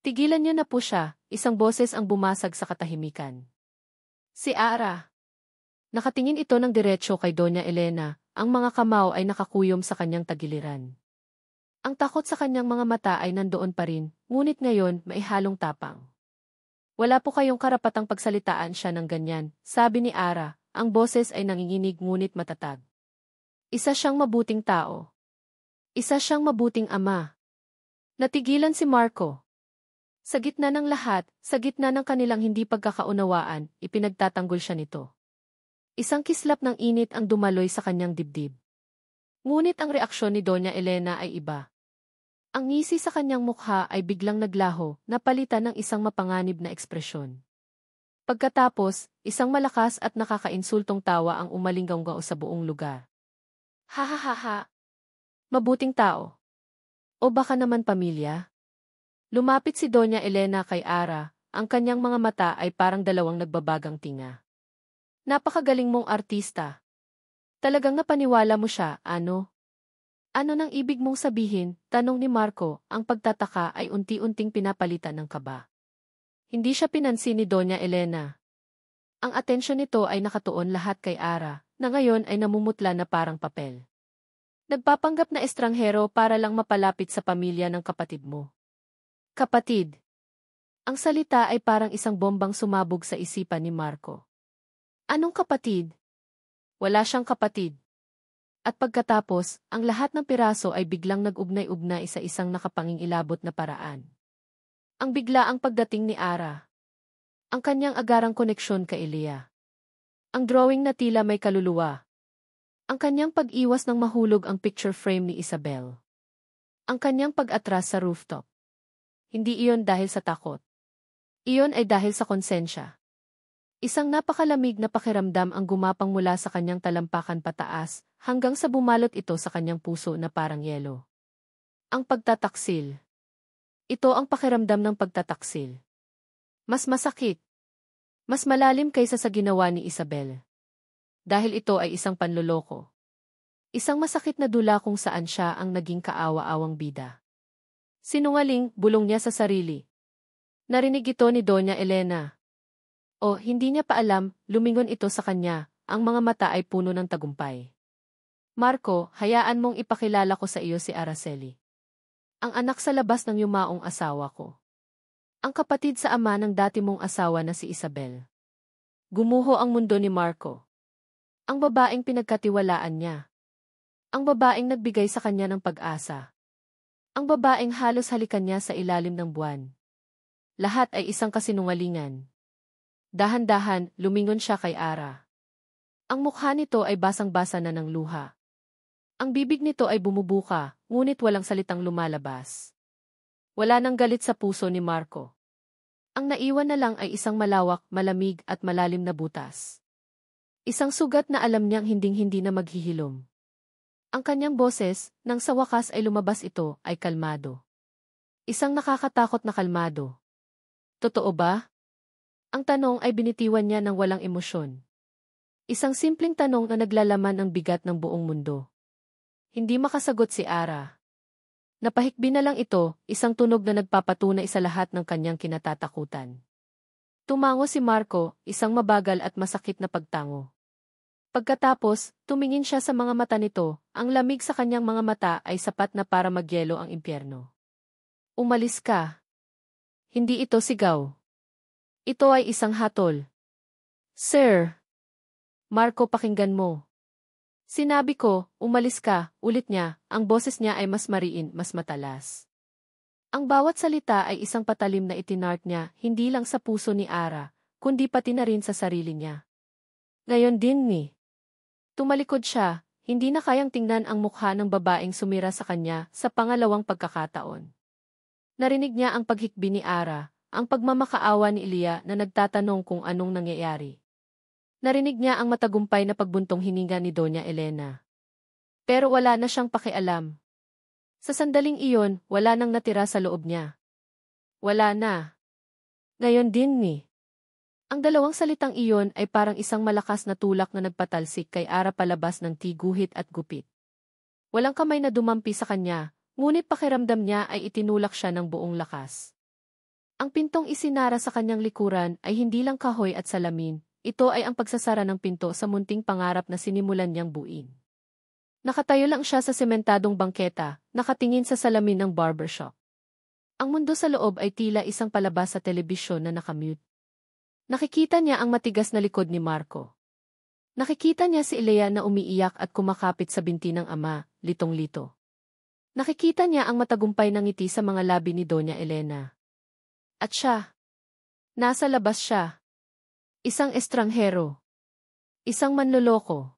Tigilan niyo na po siya, isang boses ang bumasag sa katahimikan. Si Ara. Nakatingin ito ng diretsyo kay Doña Elena, ang mga kamao ay nakakuyom sa kanyang tagiliran. Ang takot sa kanyang mga mata ay nandoon pa rin, ngunit ngayon may halong tapang. Wala po kayong karapatang pagsalitaan siya ng ganyan, sabi ni Ara, ang boses ay nanginginig ngunit matatag. Isa siyang mabuting tao. Isa siyang mabuting ama. Natigilan si Marco. Sa gitna ng lahat, sa gitna ng kanilang hindi pagkakaunawaan, ipinagtatanggol siya nito. Isang kislap ng init ang dumaloy sa kanyang dibdib. Ngunit ang reaksyon ni Doña Elena ay iba. Ang ngisi sa kanyang mukha ay biglang naglaho, napalitan ng isang mapanganib na ekspresyon. Pagkatapos, isang malakas at nakakainsultong tawa ang umalingaw sa buong lugar. Ha ha ha ha. Mabuting tao. O baka naman pamilya? Lumapit si Doña Elena kay Ara, ang kanyang mga mata ay parang dalawang nagbabagang tinga. Napakagaling mong artista. Talagang napaniwala mo siya, ano? Ano nang ibig mong sabihin? Tanong ni Marco, ang pagtataka ay unti-unting pinapalitan ng kaba. Hindi siya pinansin ni Doña Elena. Ang atensyon nito ay nakatuon lahat kay Ara, na ngayon ay namumutla na parang papel. Nagpapanggap na estranghero para lang mapalapit sa pamilya ng kapatid mo. Kapatid. Ang salita ay parang isang bombang sumabog sa isipan ni Marco. Anong kapatid? Wala siyang kapatid. At pagkatapos, ang lahat ng piraso ay biglang nag-ugnay-ugnay sa isang nakapangingilabot na paraan. Ang biglaang pagdating ni Ara. Ang kanyang agarang koneksyon kay Elia. Ang drawing na tila may kaluluwa. Ang kanyang pag-iwas ng mahulog ang picture frame ni Isabel. Ang kanyang pag-atras sa rooftop. Hindi iyon dahil sa takot. Iyon ay dahil sa konsensya. Isang napakalamig na pakiramdam ang gumapang mula sa kanyang talampakan pataas, hanggang sa bumalot ito sa kanyang puso na parang yelo. Ang pagtataksil. Ito ang pakiramdam ng pagtataksil. Mas masakit. Mas malalim kaysa sa ginawa ni Isabel. Dahil ito ay isang panloloko. Isang masakit na dula kung saan siya ang naging kaawa-awang bida. Sinungaling, bulong niya sa sarili. Narinig ito ni Doña Elena. O, hindi niya pa alam, lumingon ito sa kanya, ang mga mata ay puno ng tagumpay. Marco, hayaan mong ipakilala ko sa iyo si Araceli. Ang anak sa labas ng yumaong asawa ko. Ang kapatid sa ama ng dati mong asawa na si Isabel. Gumuho ang mundo ni Marco. Ang babaeng pinagkatiwalaan niya. Ang babaeng nagbigay sa kanya ng pag-asa. Ang babaeng halos halikan niya sa ilalim ng buwan. Lahat ay isang kasinungalingan. Dahan-dahan, lumingon siya kay Ara. Ang mukha nito ay basang-basa na ng luha. Ang bibig nito ay bumubuka, ngunit walang salitang lumalabas. Wala nang galit sa puso ni Marco. Ang naiwan na lang ay isang malawak, malamig at malalim na butas. Isang sugat na alam niyang hinding-hindi na maghihilom. Ang kanyang boses, nang sa wakas ay lumabas ito, ay kalmado. Isang nakakatakot na kalmado. Totoo ba? Ang tanong ay binitiwan niya ng walang emosyon. Isang simpleng tanong na naglalaman ng bigat ng buong mundo. Hindi makasagot si Ara. Napahikbi na lang ito, isang tunog na nagpapatunay sa lahat ng kanyang kinatatakutan. Tumango si Marco, isang mabagal at masakit na pagtango. Pagkatapos, tumingin siya sa mga mata nito, ang lamig sa kanyang mga mata ay sapat na para magyelo ang impyerno. Umalis ka. Hindi ito sigaw. Ito ay isang hatol. Sir. Marco, pakinggan mo. Sinabi ko, umalis ka, ulit niya, ang boses niya ay mas mariin, mas matalas. Ang bawat salita ay isang patalim na itinart niya, hindi lang sa puso ni Ara, kundi pati na rin sa sarili niya. Ngayon din ni. Tumalikod siya, hindi na kayang tingnan ang mukha ng babaeng sumira sa kanya sa pangalawang pagkakataon. Narinig niya ang paghikbi ni Ara, ang pagmamakaawa ni Ilya na nagtatanong kung anong nangyayari. Narinig niya ang matagumpay na pagbuntong hininga ni Doña Elena. Pero wala na siyang pakialam. Sa sandaling iyon, wala nang natira sa loob niya. Wala na. Ngayon din ni. Ang dalawang salitang iyon ay parang isang malakas na tulak na nagpatalsik kay Ara palabas ng tiguhit at gupit. Walang kamay na dumampi sa kanya, ngunit pakiramdam niya ay itinulak siya ng buong lakas. Ang pintong isinara sa kanyang likuran ay hindi lang kahoy at salamin, ito ay ang pagsasara ng pinto sa munting pangarap na sinimulan niyang buuin. Nakatayo lang siya sa sementadong bangketa, nakatingin sa salamin ng barbershop. Ang mundo sa loob ay tila isang palabas sa telebisyon na nakamute. Nakikita niya ang matigas na likod ni Marco. Nakikita niya si Ilya na umiiyak at kumakapit sa binti ng ama, litong-lito. Nakikita niya ang matagumpay ng ngiti sa mga labi ni Doña Elena. At siya. Nasa labas siya. Isang estranghero. Isang manloloko.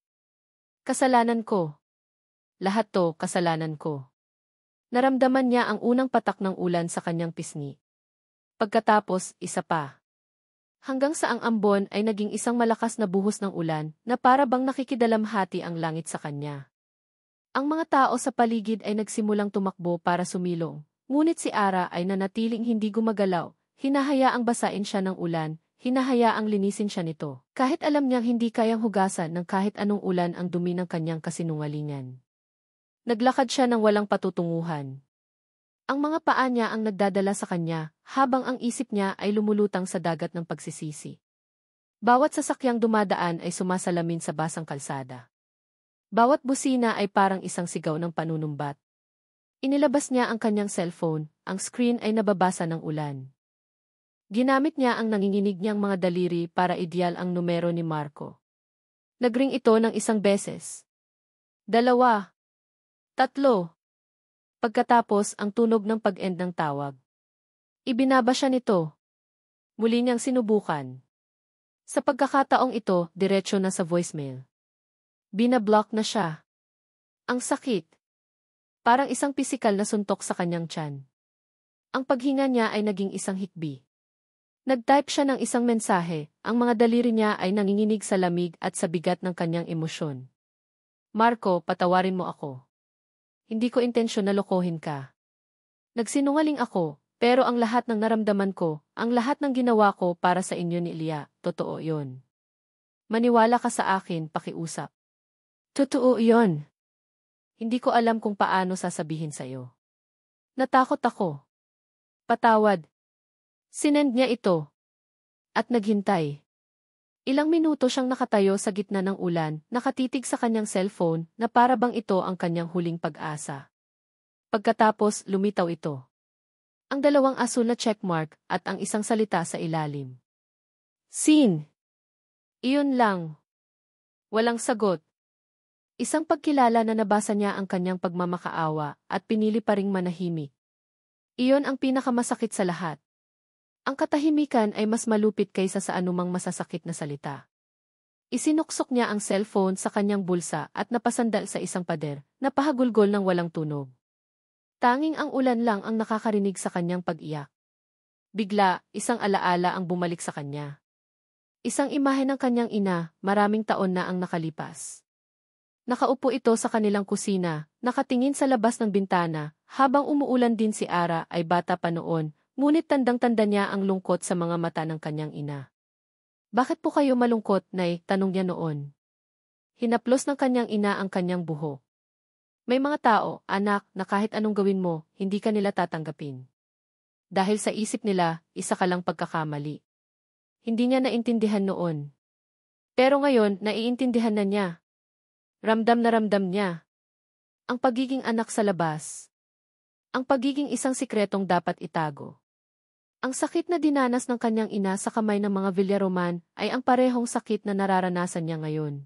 Kasalanan ko. Lahat to kasalanan ko. Naramdaman niya ang unang patak ng ulan sa kanyang pisngi. Pagkatapos, isa pa. Hanggang sa ang ambon ay naging isang malakas na buhos ng ulan na para bang nakikidalamhati ang langit sa kanya. Ang mga tao sa paligid ay nagsimulang tumakbo para sumilong, ngunit si Ara ay nanatiling hindi gumagalaw, hinahayaang basain siya ng ulan, hinahayaang linisin siya nito, kahit alam niyang hindi kayang hugasan ng kahit anong ulan ang dumi ng kanyang kasinungalingan. Naglakad siya ng walang patutunguhan. Ang mga paa niya ang nagdadala sa kanya, habang ang isip niya ay lumulutang sa dagat ng pagsisisi. Bawat sasakyang dumadaan ay sumasalamin sa basang kalsada. Bawat busina ay parang isang sigaw ng panunumbat. Inilabas niya ang kanyang cellphone, ang screen ay nababasa ng ulan. Ginamit niya ang nanginginig niyang mga daliri para ideal ang numero ni Marco. Nagring ito ng isang beses. 2. 3. Pagkatapos ang tunog ng pag-end ng tawag. Ibinaba siya nito. Muli niyang sinubukan. Sa pagkakataong ito, diretso na sa voicemail. Binablock na siya. Ang sakit. Parang isang pisikal na suntok sa kanyang tiyan. Ang paghinga niya ay naging isang hikbi. Nag-type siya ng isang mensahe, ang mga daliri niya ay nanginginig sa lamig at sa bigat ng kanyang emosyon. Marco, patawarin mo ako. Hindi ko intensyon na lokohin ka. Nagsinungaling ako, pero ang lahat ng naramdaman ko, ang lahat ng ginawa ko para sa inyo ni Ilya, totoo yon. Maniwala ka sa akin, pakiusap. Totoo yon. Hindi ko alam kung paano sasabihin sa'yo. Natakot ako. Patawad. Sinend niya ito. At naghintay. Ilang minuto siyang nakatayo sa gitna ng ulan, nakatitig sa kanyang cellphone na para bang ito ang kanyang huling pag-asa. Pagkatapos, lumitaw ito. Ang dalawang asul na checkmark at ang isang salita sa ilalim. Seen. Iyon lang. Walang sagot. Isang pagkilala na nabasa niya ang kanyang pagmamakaawa at pinili pa ring manahimik. Iyon ang pinakamasakit sa lahat. Ang katahimikan ay mas malupit kaysa sa anumang masasakit na salita. Isinuksok niya ang cellphone sa kanyang bulsa at napasandal sa isang pader, napahagulgol ng walang tunog. Tanging ang ulan lang ang nakakarinig sa kanyang pag-iyak. Bigla, isang alaala ang bumalik sa kanya. Isang imahe ng kanyang ina, maraming taon na ang nakalipas. Nakaupo ito sa kanilang kusina, nakatingin sa labas ng bintana, habang umuulan din si Ara ay bata pa noon, ngunit tandang-tanda niya ang lungkot sa mga mata ng kanyang ina. Bakit po kayo malungkot, Nay? Tanong niya noon. Hinaplos ng kanyang ina ang kanyang buhok. May mga tao, anak, na kahit anong gawin mo, hindi ka nila tatanggapin. Dahil sa isip nila, isa ka lang pagkakamali. Hindi niya naintindihan noon. Pero ngayon, naiintindihan na niya. Ramdam na ramdam niya. Ang pagiging anak sa labas. Ang pagiging isang sikretong dapat itago. Ang sakit na dinanas ng kanyang ina sa kamay ng mga Villaroman ay ang parehong sakit na nararanasan niya ngayon.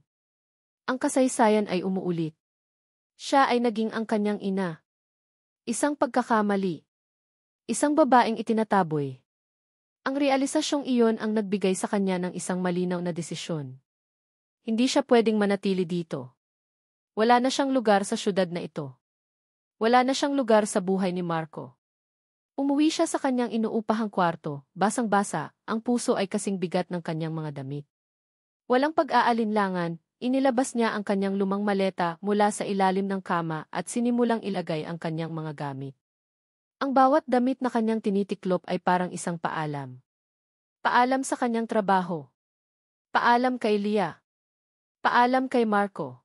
Ang kasaysayan ay umuulit. Siya ay naging ang kanyang ina. Isang pagkakamali. Isang babaeng itinataboy. Ang realisasyong iyon ang nagbigay sa kanya ng isang malinaw na desisyon. Hindi siya pwedeng manatili dito. Wala na siyang lugar sa syudad na ito. Wala na siyang lugar sa buhay ni Marco. Umuwi siya sa kanyang inuupahang kwarto, basang-basa, ang puso ay kasing bigat ng kanyang mga damit. Walang pag-aalinlangan, inilabas niya ang kanyang lumang maleta mula sa ilalim ng kama at sinimulang ilagay ang kanyang mga gamit. Ang bawat damit na kanyang tinitiklop ay parang isang paalam. Paalam sa kanyang trabaho. Paalam kay Leah. Paalam kay Marco.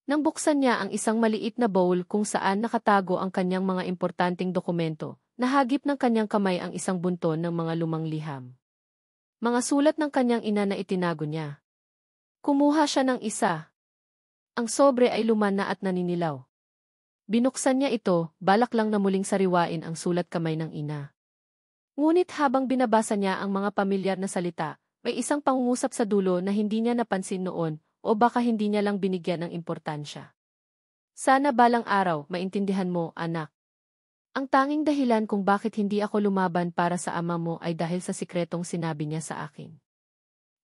Nang buksan niya ang isang maliit na bowl kung saan nakatago ang kanyang mga importanteng dokumento, nahagip ng kanyang kamay ang isang bunton ng mga lumang liham. Mga sulat ng kanyang ina na itinago niya. Kumuha siya ng isa. Ang sobre ay luman na at naninilaw. Binuksan niya ito, balak lang na muling sariwain ang sulat kamay ng ina. Ngunit habang binabasa niya ang mga pamilyar na salita, may isang pangungusap sa dulo na hindi niya napansin noon, o baka hindi niya lang binigyan ng importansya. Sana balang araw, maintindihan mo, anak. Ang tanging dahilan kung bakit hindi ako lumaban para sa ama mo ay dahil sa sikretong sinabi niya sa akin.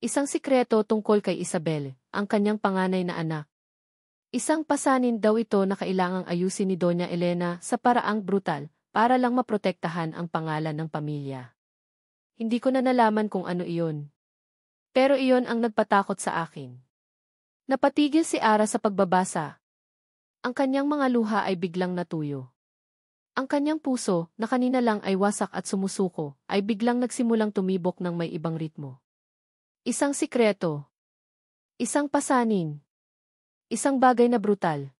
Isang sikreto tungkol kay Isabel, ang kanyang panganay na anak. Isang pasanin daw ito na kailangang ayusin ni Doña Elena sa paraang brutal para lang maprotektahan ang pangalan ng pamilya. Hindi ko na nalaman kung ano iyon. Pero iyon ang nagpatakot sa akin. Napatigil si Ara sa pagbabasa. Ang kanyang mga luha ay biglang natuyo. Ang kanyang puso, na kanina lang ay wasak at sumusuko, ay biglang nagsimulang tumibok ng may ibang ritmo. Isang sikreto. Isang pasanin. Isang bagay na brutal.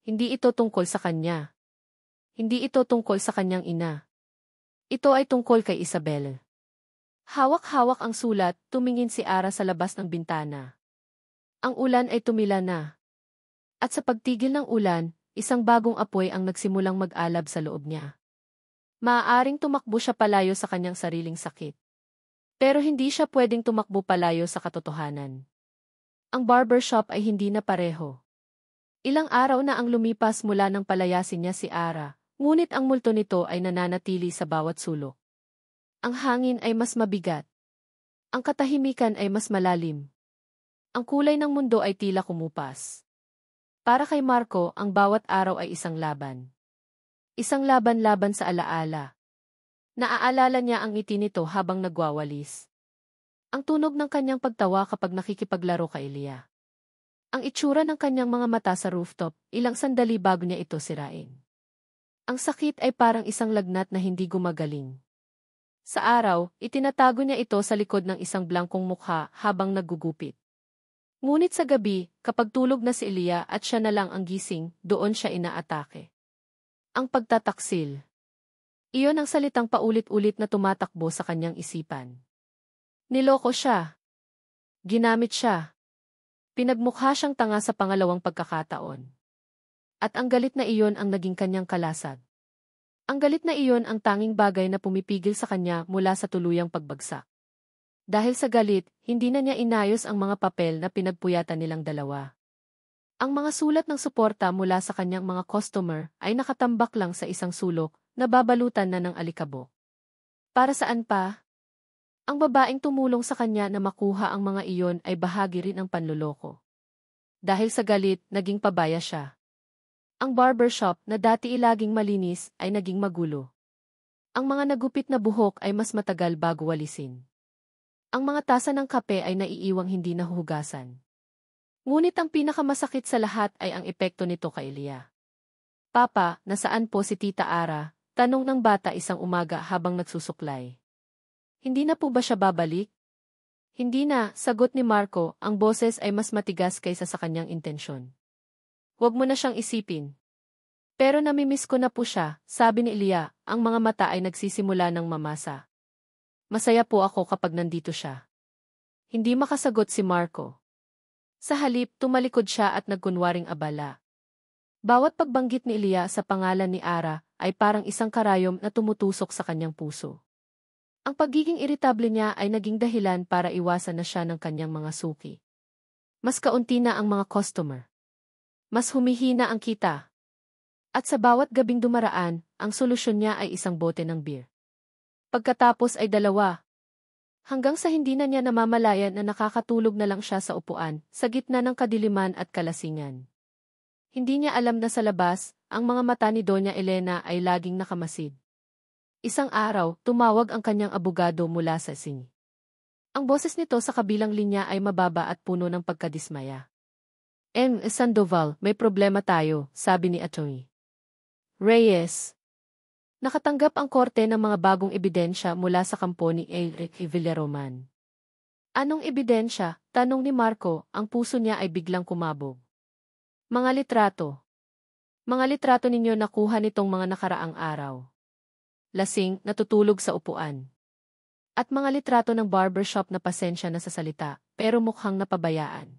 Hindi ito tungkol sa kanya. Hindi ito tungkol sa kanyang ina. Ito ay tungkol kay Isabel. Hawak-hawak ang sulat, tumingin si Ara sa labas ng bintana. Ang ulan ay tumila na. At sa pagtigil ng ulan, isang bagong apoy ang nagsimulang mag-alab sa loob niya. Maaaring tumakbo siya palayo sa kanyang sariling sakit. Pero hindi siya pwedeng tumakbo palayo sa katotohanan. Ang barbershop ay hindi na pareho. Ilang araw na ang lumipas mula nang palayasin niya si Ara, ngunit ang multo nito ay nananatili sa bawat sulok. Ang hangin ay mas mabigat. Ang katahimikan ay mas malalim. Ang kulay ng mundo ay tila kumupas. Para kay Marco, ang bawat araw ay isang laban. Isang laban-laban sa alaala. Naaalala niya ang ngiti nito habang nagwawalis. Ang tunog ng kanyang pagtawa kapag nakikipaglaro kay Leah. Ang itsura ng kanyang mga mata sa rooftop, ilang sandali bago niya ito sirain. Ang sakit ay parang isang lagnat na hindi gumagaling. Sa araw, itinatago niya ito sa likod ng isang blangkong mukha habang naggugupit. Ngunit sa gabi, kapag tulog na si Leah at siya na lang ang gising, doon siya inaatake. Ang pagtataksil. Iyon ang salitang paulit-ulit na tumatakbo sa kanyang isipan. Niloko siya. Ginamit siya. Pinagmukha siyang tanga sa pangalawang pagkakataon. At ang galit na iyon ang naging kanyang kalasag. Ang galit na iyon ang tanging bagay na pumipigil sa kanya mula sa tuluyang pagbagsak. Dahil sa galit, hindi na niya inayos ang mga papel na pinagpuyatan nilang dalawa. Ang mga sulat ng suporta mula sa kanyang mga customer ay nakatambak lang sa isang sulok na babalutan na ng alikabok. Para saan pa? Ang babaeng tumulong sa kanya na makuha ang mga iyon ay bahagi rin ng panloloko. Dahil sa galit, naging pabaya siya. Ang barbershop na dati ilaging malinis ay naging magulo. Ang mga nagupit na buhok ay mas matagal bago walisin. Ang mga tasa ng kape ay naiiwang hindi nahuhugasan. Ngunit ang pinakamasakit sa lahat ay ang epekto nito kay Leah. Papa, nasaan po si Tita Ara? Tanong ng bata isang umaga habang nagsusuklay. Hindi na po ba siya babalik? Hindi na, sagot ni Marco, ang boses ay mas matigas kaysa sa kanyang intensyon. Huwag mo na siyang isipin. Pero namimiss ko na po siya, sabi ni Leah, ang mga mata ay nagsisimula ng mamasa. Masaya po ako kapag nandito siya. Hindi makasagot si Marco. Sa halip, tumalikod siya at nagkunwaring abala. Bawat pagbanggit ni Leah sa pangalan ni Ara ay parang isang karayom na tumutusok sa kanyang puso. Ang pagiging iritable niya ay naging dahilan para iwasan na siya ng kanyang mga suki. Mas kaunti na ang mga customer. Mas humihina ang kita. At sa bawat gabing dumaraan, ang solusyon niya ay isang bote ng beer. Pagkatapos ay dalawa. Hanggang sa hindi na niya namamalayan na nakakatulog na lang siya sa upuan, sa gitna ng kadiliman at kalasingan. Hindi niya alam na sa labas, ang mga mata ni Doña Elena ay laging nakamasid. Isang araw, tumawag ang kanyang abogado mula sa sing. Ang boses nito sa kabilang linya ay mababa at puno ng pagkadismaya. Sandoval, may problema tayo, sabi ni Atty. Reyes. Nakatanggap ang korte ng mga bagong ebidensya mula sa kampo ni Eric Villaroman. Anong ebidensya? Tanong ni Marco, ang puso niya ay biglang kumabog. Mga litrato. Mga litrato ninyo nakuha nitong mga nakaraang araw. Lasing, natutulog sa upuan. At mga litrato ng barbershop na pasensya na sa salita, pero mukhang napabayaan.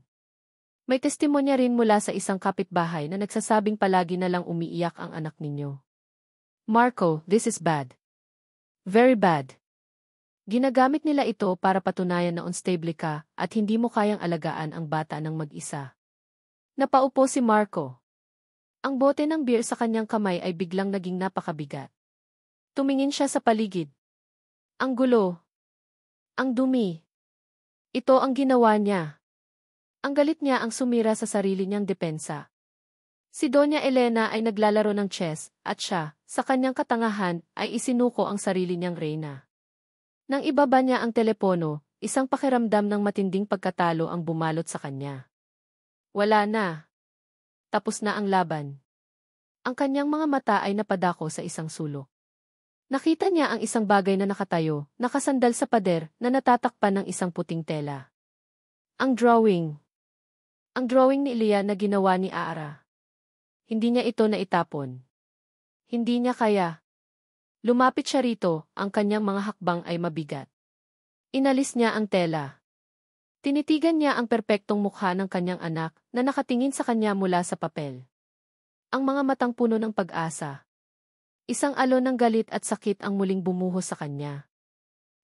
May testimonya rin mula sa isang kapitbahay na nagsasabing palagi na lang umiiyak ang anak ninyo. Marco, this is bad. Very bad. Ginagamit nila ito para patunayan na unstable ka at hindi mo kayang alagaan ang bata ng mag-isa. Napaupo si Marco. Ang bote ng beer sa kanyang kamay ay biglang naging napakabigat. Tumingin siya sa paligid. Ang gulo. Ang dumi. Ito ang ginawa niya. Ang galit niya ang sumira sa sarili niyang depensa. Si Doña Elena ay naglalaro ng chess, at siya, sa kanyang katangahan, ay isinuko ang sarili niyang reyna. Nang ibaba niya ang telepono, isang pakiramdam ng matinding pagkatalo ang bumalot sa kanya. Wala na. Tapos na ang laban. Ang kanyang mga mata ay napadako sa isang sulok. Nakita niya ang isang bagay na nakatayo, nakasandal sa pader, na natatakpan ng isang puting tela. Ang drawing. Ang drawing ni Elia na ginawa ni Ara. Hindi niya ito naitapon. Hindi niya kaya. Lumapit siya rito, ang kanyang mga hakbang ay mabigat. Inalis niya ang tela. Tinitigan niya ang perpektong mukha ng kanyang anak na nakatingin sa kanya mula sa papel. Ang mga matang puno ng pag-asa. Isang alon ng galit at sakit ang muling bumuhos sa kanya.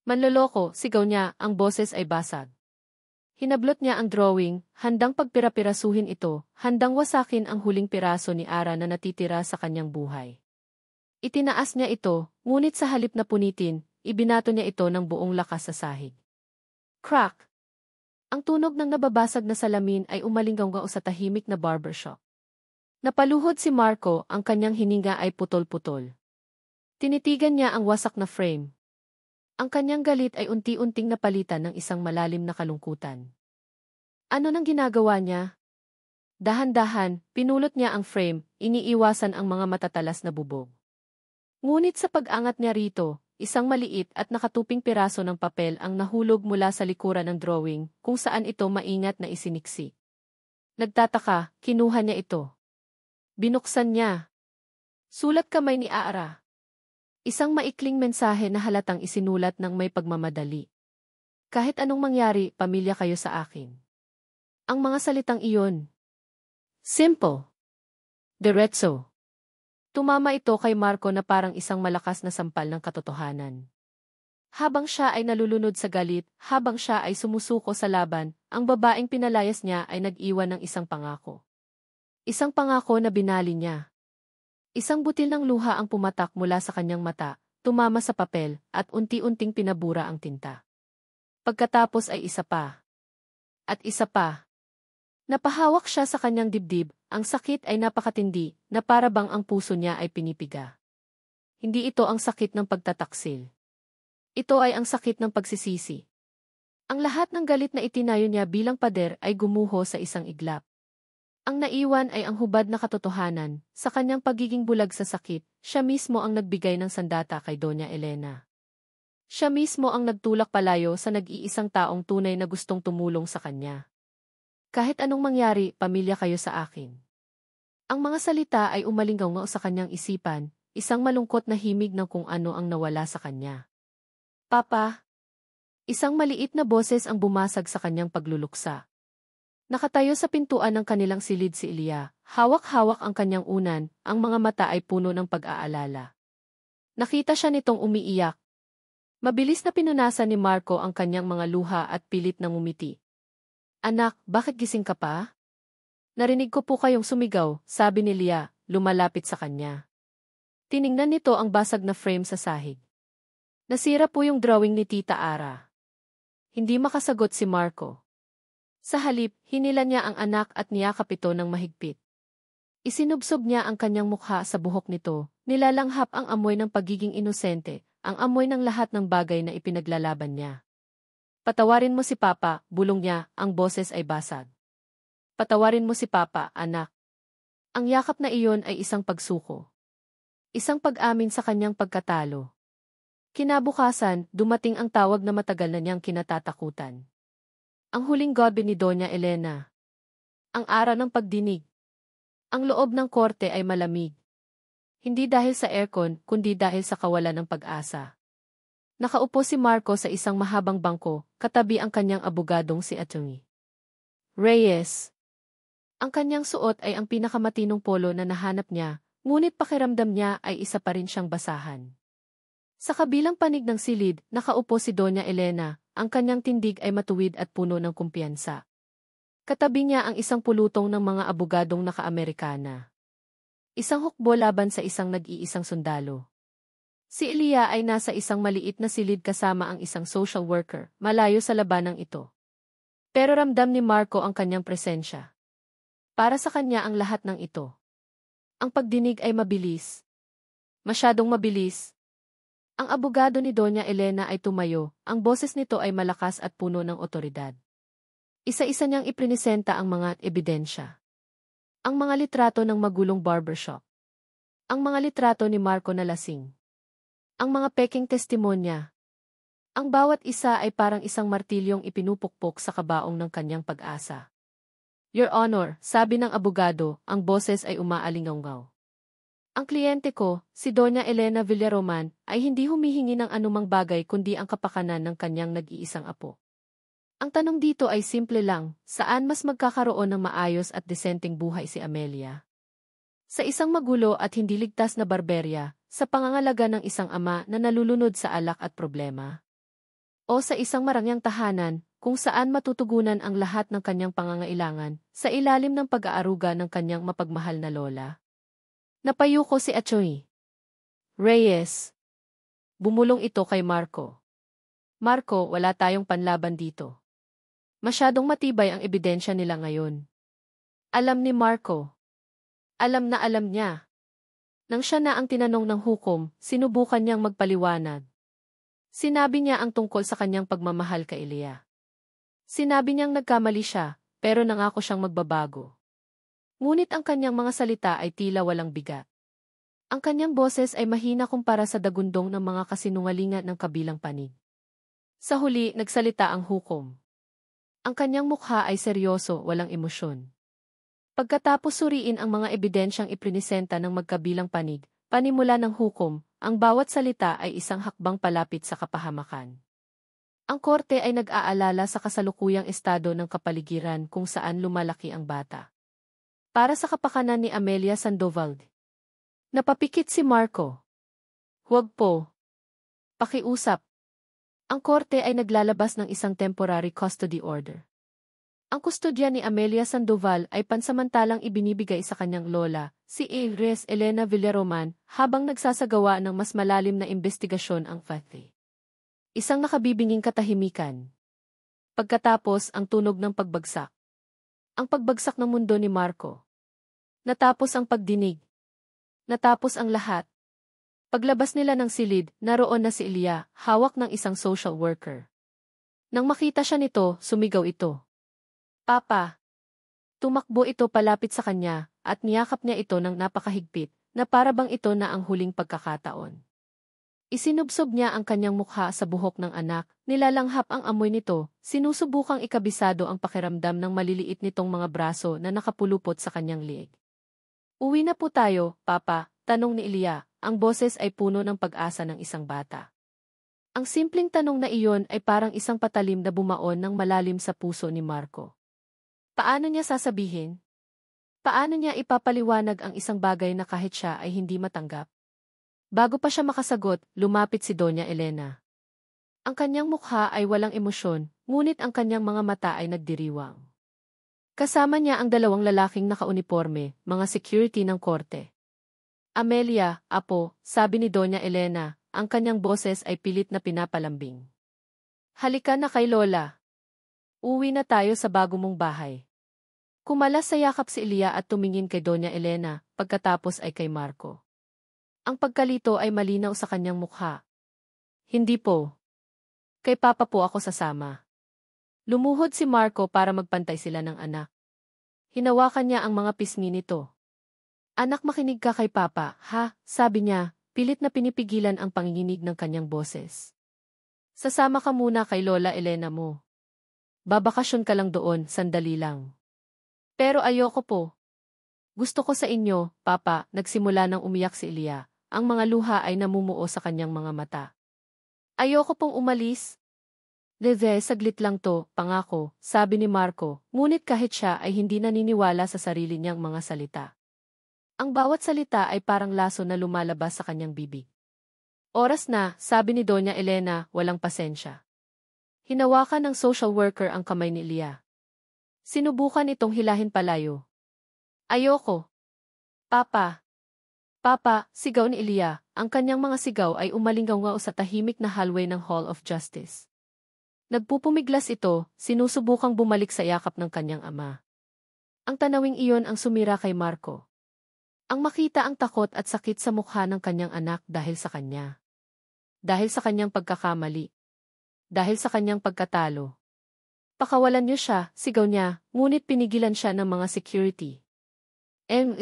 Manloloko, sigaw niya, ang boses ay basag. Hinablot niya ang drawing, handang pagpira-pirasuhin ito, handang wasakin ang huling piraso ni Ara na natitira sa kanyang buhay. Itinaas niya ito, ngunit sa halip na punitin, ibinato niya ito ng buong lakas sa sahig. Crack! Ang tunog ng nababasag na salamin ay umalinggaw sa tahimik na barbershop. Napaluhod si Marco, ang kanyang hininga ay putol-putol. Tinitigan niya ang wasak na frame. Ang kanyang galit ay unti-unting napalitan ng isang malalim na kalungkutan. Ano nang ginagawa niya? Dahan-dahan, pinulot niya ang frame, iniiwasan ang mga matatalas na bubog. Ngunit sa pag-angat niya rito, isang maliit at nakatuping piraso ng papel ang nahulog mula sa likuran ng drawing, kung saan ito maingat na isiniksi. Nagtataka, kinuha niya ito. Binuksan niya. Sulat kamay ni Ara. Isang maikling mensahe na halatang isinulat ng may pagmamadali. Kahit anong mangyari, pamilya kayo sa akin. Ang mga salitang iyon. Simple. Diretso. Tumama ito kay Marco na parang isang malakas na sampal ng katotohanan. Habang siya ay nalulunod sa galit, habang siya ay sumusuko sa laban, ang babaeng pinalayas niya ay nag-iwan ng isang pangako. Isang pangako na binali niya. Isang butil ng luha ang pumatak mula sa kanyang mata, tumama sa papel, at unti-unting pinabura ang tinta. Pagkatapos ay isa pa. At isa pa. Napahawak siya sa kanyang dibdib, ang sakit ay napakatindi, na para bang ang puso niya ay pinipiga. Hindi ito ang sakit ng pagtataksil. Ito ay ang sakit ng pagsisisi. Ang lahat ng galit na itinayo niya bilang pader ay gumuho sa isang iglap. Ang naiwan ay ang hubad na katotohanan, sa kanyang pagiging bulag sa sakit, siya mismo ang nagbigay ng sandata kay Doña Elena. Siya mismo ang nagtulak palayo sa nag-iisang taong tunay na gustong tumulong sa kanya. Kahit anong mangyari, pamilya kayo sa akin. Ang mga salita ay umalinggaw sa kanyang isipan, isang malungkot na himig ng kung ano ang nawala sa kanya. Papa! Isang maliit na boses ang bumasag sa kanyang pagluluksa. Nakatayo sa pintuan ng kanilang silid si Elia, hawak-hawak ang kanyang unan, ang mga mata ay puno ng pag-aalala. Nakita siya nitong umiiyak. Mabilis na pinunasan ni Marco ang kanyang mga luha at pilit na ngumiti. Anak, bakit gising ka pa? Narinig ko po kayong sumigaw, sabi ni Elia, lumalapit sa kanya. Tiningnan nito ang basag na frame sa sahig. Nasira po yung drawing ni Tita Ara. Hindi makasagot si Marco. Sa halip, hinila niya ang anak at niyakap ito ng mahigpit. Isinubsob niya ang kanyang mukha sa buhok nito, nilalanghap ang amoy ng pagiging inosente, ang amoy ng lahat ng bagay na ipinaglalaban niya. Patawarin mo si Papa, bulong niya, ang boses ay basag. Patawarin mo si Papa, anak. Ang yakap na iyon ay isang pagsuko. Isang pag-amin sa kanyang pagkatalo. Kinabukasan, dumating ang tawag na matagal na niyang kinatatakutan. Ang huling gabi ni Doña Elena. Ang araw ng pagdinig. Ang loob ng korte ay malamig. Hindi dahil sa aircon, kundi dahil sa kawalan ng pag-asa. Nakaupo si Marco sa isang mahabang bangko, katabi ang kanyang abogadong si Atty. Reyes. Ang kanyang suot ay ang pinakamatinong polo na nahanap niya, ngunit pakiramdam niya ay isa pa rin siyang basahan. Sa kabilang panig ng silid, nakaupo si Doña Elena, ang kanyang tindig ay matuwid at puno ng kumpiyansa. Katabi niya ang isang pulutong ng mga abogadong naka-Amerikana. Isang hukbo laban sa isang nag-iisang sundalo. Si Elia ay nasa isang maliit na silid kasama ang isang social worker, malayo sa labanang ito. Pero ramdam ni Marco ang kanyang presensya. Para sa kanya ang lahat ng ito. Ang pagdinig ay mabilis. Masyadong mabilis. Ang abogado ni Doña Elena ay tumayo, ang boses nito ay malakas at puno ng otoridad. Isa-isa niyang iprinisenta ang mga ebidensya. Ang mga litrato ng magulong barbershop. Ang mga litrato ni Marco na lasing. Ang mga peking testimonya. Ang bawat isa ay parang isang martilyong ipinupukpok sa kabaong ng kanyang pag-asa. Your Honor, sabi ng abogado, ang boses ay umaalingaw. Ang kliyente ko, si Doña Elena Villaroman, ay hindi humihingi ng anumang bagay kundi ang kapakanan ng kanyang nag-iisang apo. Ang tanong dito ay simple lang, saan mas magkakaroon ng maayos at desenteng buhay si Amelia? Sa isang magulo at hindi ligtas na barberya, sa pangangalaga ng isang ama na nalulunod sa alak at problema? O sa isang marangyang tahanan, kung saan matutugunan ang lahat ng kanyang pangangailangan, sa ilalim ng pag-aaruga ng kanyang mapagmahal na lola? Napayuko si Atty. Reyes. Bumulong ito kay Marco. Marco, wala tayong panlaban dito. Masyadong matibay ang ebidensya nila ngayon. Alam ni Marco. Alam na alam niya. Nang siya na ang tinanong ng hukom, sinubukan niyang magpaliwanag. Sinabi niya ang tungkol sa kanyang pagmamahal kay Elia. Sinabi niyang nagkamali siya, pero nangako siyang magbabago. Ngunit ang kanyang mga salita ay tila walang bigat. Ang kanyang boses ay mahina kumpara sa dagundong ng mga kasinungalingan ng kabilang panig. Sa huli, nagsalita ang hukom. Ang kanyang mukha ay seryoso, walang emosyon. Pagkatapos suriin ang mga ebidensyang iprinisenta ng magkabilang panig, panimula ng hukom, ang bawat salita ay isang hakbang palapit sa kapahamakan. Ang korte ay nag-aalala sa kasalukuyang estado ng kapaligiran kung saan lumalaki ang bata. Para sa kapakanan ni Amelia Sandoval. Napapikit si Marco. Huwag po. Pakiusap. Ang korte ay naglalabas ng isang temporary custody order. Ang kustodya ni Amelia Sandoval ay pansamantalang ibinibigay sa kanyang lola, si Iris Elena Villaroman, habang nagsasagawa ng mas malalim na investigasyon ang FATI. Isang nakabibinging katahimikan. Pagkatapos ang tunog ng pagbagsak. Ang pagbagsak ng mundo ni Marco. Natapos ang pagdinig. Natapos ang lahat. Paglabas nila ng silid, naroon na si Elia, hawak ng isang social worker. Nang makita siya nito, sumigaw ito. Papa! Tumakbo ito palapit sa kanya, at niyakap niya ito ng napakahigpit, na parabang ito na ang huling pagkakataon. Isinubsob niya ang kanyang mukha sa buhok ng anak, nilalanghap ang amoy nito, sinusubukang ikabisado ang pakiramdam ng maliliit nitong mga braso na nakapulupot sa kanyang liig. Uwi na po tayo, Papa, tanong ni Elia. Ang boses ay puno ng pag-asa ng isang bata. Ang simpleng tanong na iyon ay parang isang patalim na bumaon ng malalim sa puso ni Marco. Paano niya sasabihin? Paano niya ipapaliwanag ang isang bagay na kahit siya ay hindi matanggap? Bago pa siya makasagot, lumapit si Doña Elena. Ang kanyang mukha ay walang emosyon, ngunit ang kanyang mga mata ay nagdiriwang. Kasama niya ang dalawang lalaking nakauniporme, mga security ng korte. Amelia, apo, sabi ni Doña Elena, ang kanyang boses ay pilit na pinapalambing. Halika na kay Lola. Uwi na tayo sa bago mong bahay. Kumalas sa yakap si Elia at tumingin kay Doña Elena, pagkatapos ay kay Marco. Ang pagkalito ay malinaw sa kanyang mukha. Hindi po. Kay Papa po ako sasama. Lumuhod si Marco para magpantay sila ng anak. Hinawakan niya ang mga pisngi nito. Anak, makinig ka kay Papa, ha? Sabi niya, pilit na pinipigilan ang panginginig ng kanyang boses. Sasama ka muna kay Lola Elena mo. Babakasyon ka lang doon, sandali lang. Pero ayoko po. Gusto ko sa inyo, Papa, nagsimula nang umiyak si Elia. Ang mga luha ay namumuo sa kanyang mga mata. Ayoko pong umalis. Leve, saglit lang to, pangako, sabi ni Marco, ngunit kahit siya ay hindi naniniwala sa sarili niyang mga salita. Ang bawat salita ay parang laso na lumalabas sa kanyang bibig. Oras na, sabi ni Doña Elena, walang pasensya. Hinawakan ng social worker ang kamay ni Elia. Sinubukan itong hilahin palayo. Ayoko. Papa. Papa, sigaw ni Elia, ang kanyang mga sigaw ay umalingaw sa tahimik na hallway ng Hall of Justice. Nagpupumiglas ito, sinusubukang bumalik sa yakap ng kanyang ama. Ang tanawing iyon ang sumira kay Marco. Ang makita ang takot at sakit sa mukha ng kanyang anak dahil sa kanya. Dahil sa kanyang pagkakamali. Dahil sa kanyang pagkatalo. Pakawalan niyo siya, sigaw niya, ngunit pinigilan siya ng mga security.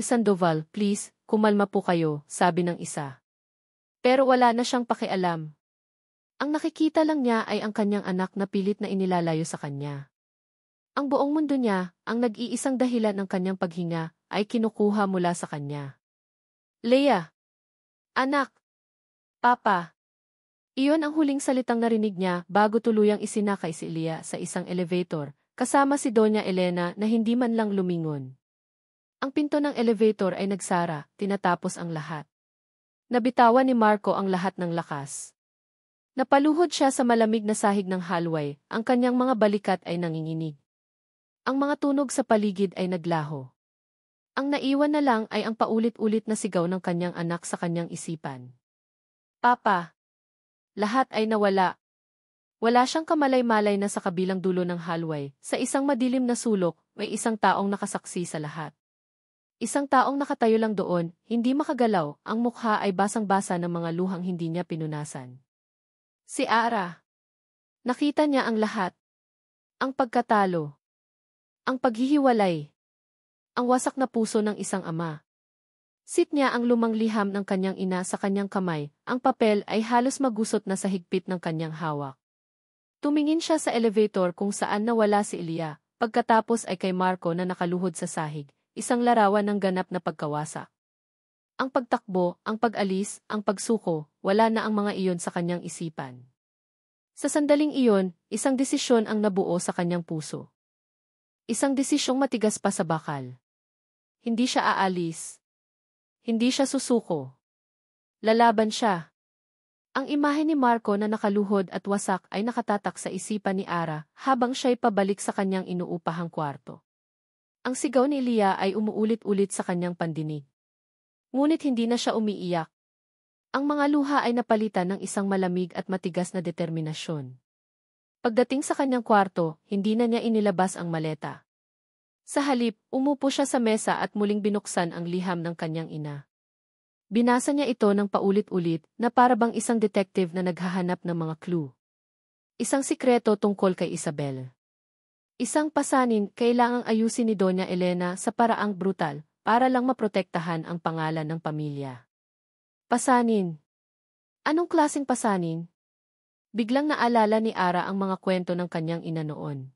Sandoval, please, kumalma po kayo, sabi ng isa. Pero wala na siyang pakialam. Ang nakikita lang niya ay ang kanyang anak na pilit na inilalayo sa kanya. Ang buong mundo niya, ang nag-iisang dahilan ng kanyang paghinga, ay kinukuha mula sa kanya. Leia! Anak! Papa! Iyon ang huling salitang narinig niya bago tuluyang isinakay si Elia sa isang elevator, kasama si Doña Elena na hindi man lang lumingon. Ang pinto ng elevator ay nagsara, tinatapos ang lahat. Nabitawan ni Marco ang lahat ng lakas. Napaluhod siya sa malamig na sahig ng hallway, ang kanyang mga balikat ay nanginginig. Ang mga tunog sa paligid ay naglaho. Ang naiwan na lang ay ang paulit-ulit na sigaw ng kanyang anak sa kanyang isipan. Papa! Lahat ay nawala. Wala siyang kamalay-malay na sa kabilang dulo ng hallway, sa isang madilim na sulok, may isang taong nakasaksi sa lahat. Isang taong nakatayo lang doon, hindi makagalaw, ang mukha ay basang-basa ng mga luhang hindi niya pinunasan. Si Ara. Nakita niya ang lahat. Ang pagkatalo. Ang paghihiwalay. Ang wasak na puso ng isang ama. Sit niya ang lumang liham ng kanyang ina sa kanyang kamay, ang papel ay halos magusot na sa higpit ng kanyang hawak. Tumingin siya sa elevator kung saan nawala si Elia, pagkatapos ay kay Marco na nakaluhod sa sahig, isang larawan ng ganap na pagkawasak. Ang pagtakbo, ang pag-alis, ang pagsuko, wala na ang mga iyon sa kanyang isipan. Sa sandaling iyon, isang desisyon ang nabuo sa kanyang puso. Isang desisyong matigas pa sa bakal. Hindi siya aalis. Hindi siya susuko. Lalaban siya. Ang imahe ni Marco na nakaluhod at wasak ay nakatatak sa isipan ni Ara habang siya'y pabalik sa kanyang inuupahang kwarto. Ang sigaw ni Elia ay umuulit-ulit sa kanyang pandinig. Ngunit hindi na siya umiiyak. Ang mga luha ay napalitan ng isang malamig at matigas na determinasyon. Pagdating sa kanyang kwarto, hindi na niya inilabas ang maleta. Sa halip, umupo siya sa mesa at muling binuksan ang liham ng kanyang ina. Binasa niya ito ng paulit-ulit na para bang isang detective na naghahanap ng mga clue. Isang sikreto tungkol kay Isabel. Isang pasanin kailangang ayusin ni Doña Elena sa paraang brutal, para lang maprotektahan ang pangalan ng pamilya. Pasanin. Anong klaseng pasanin? Biglang naalala ni Ara ang mga kwento ng kanyang ina noon.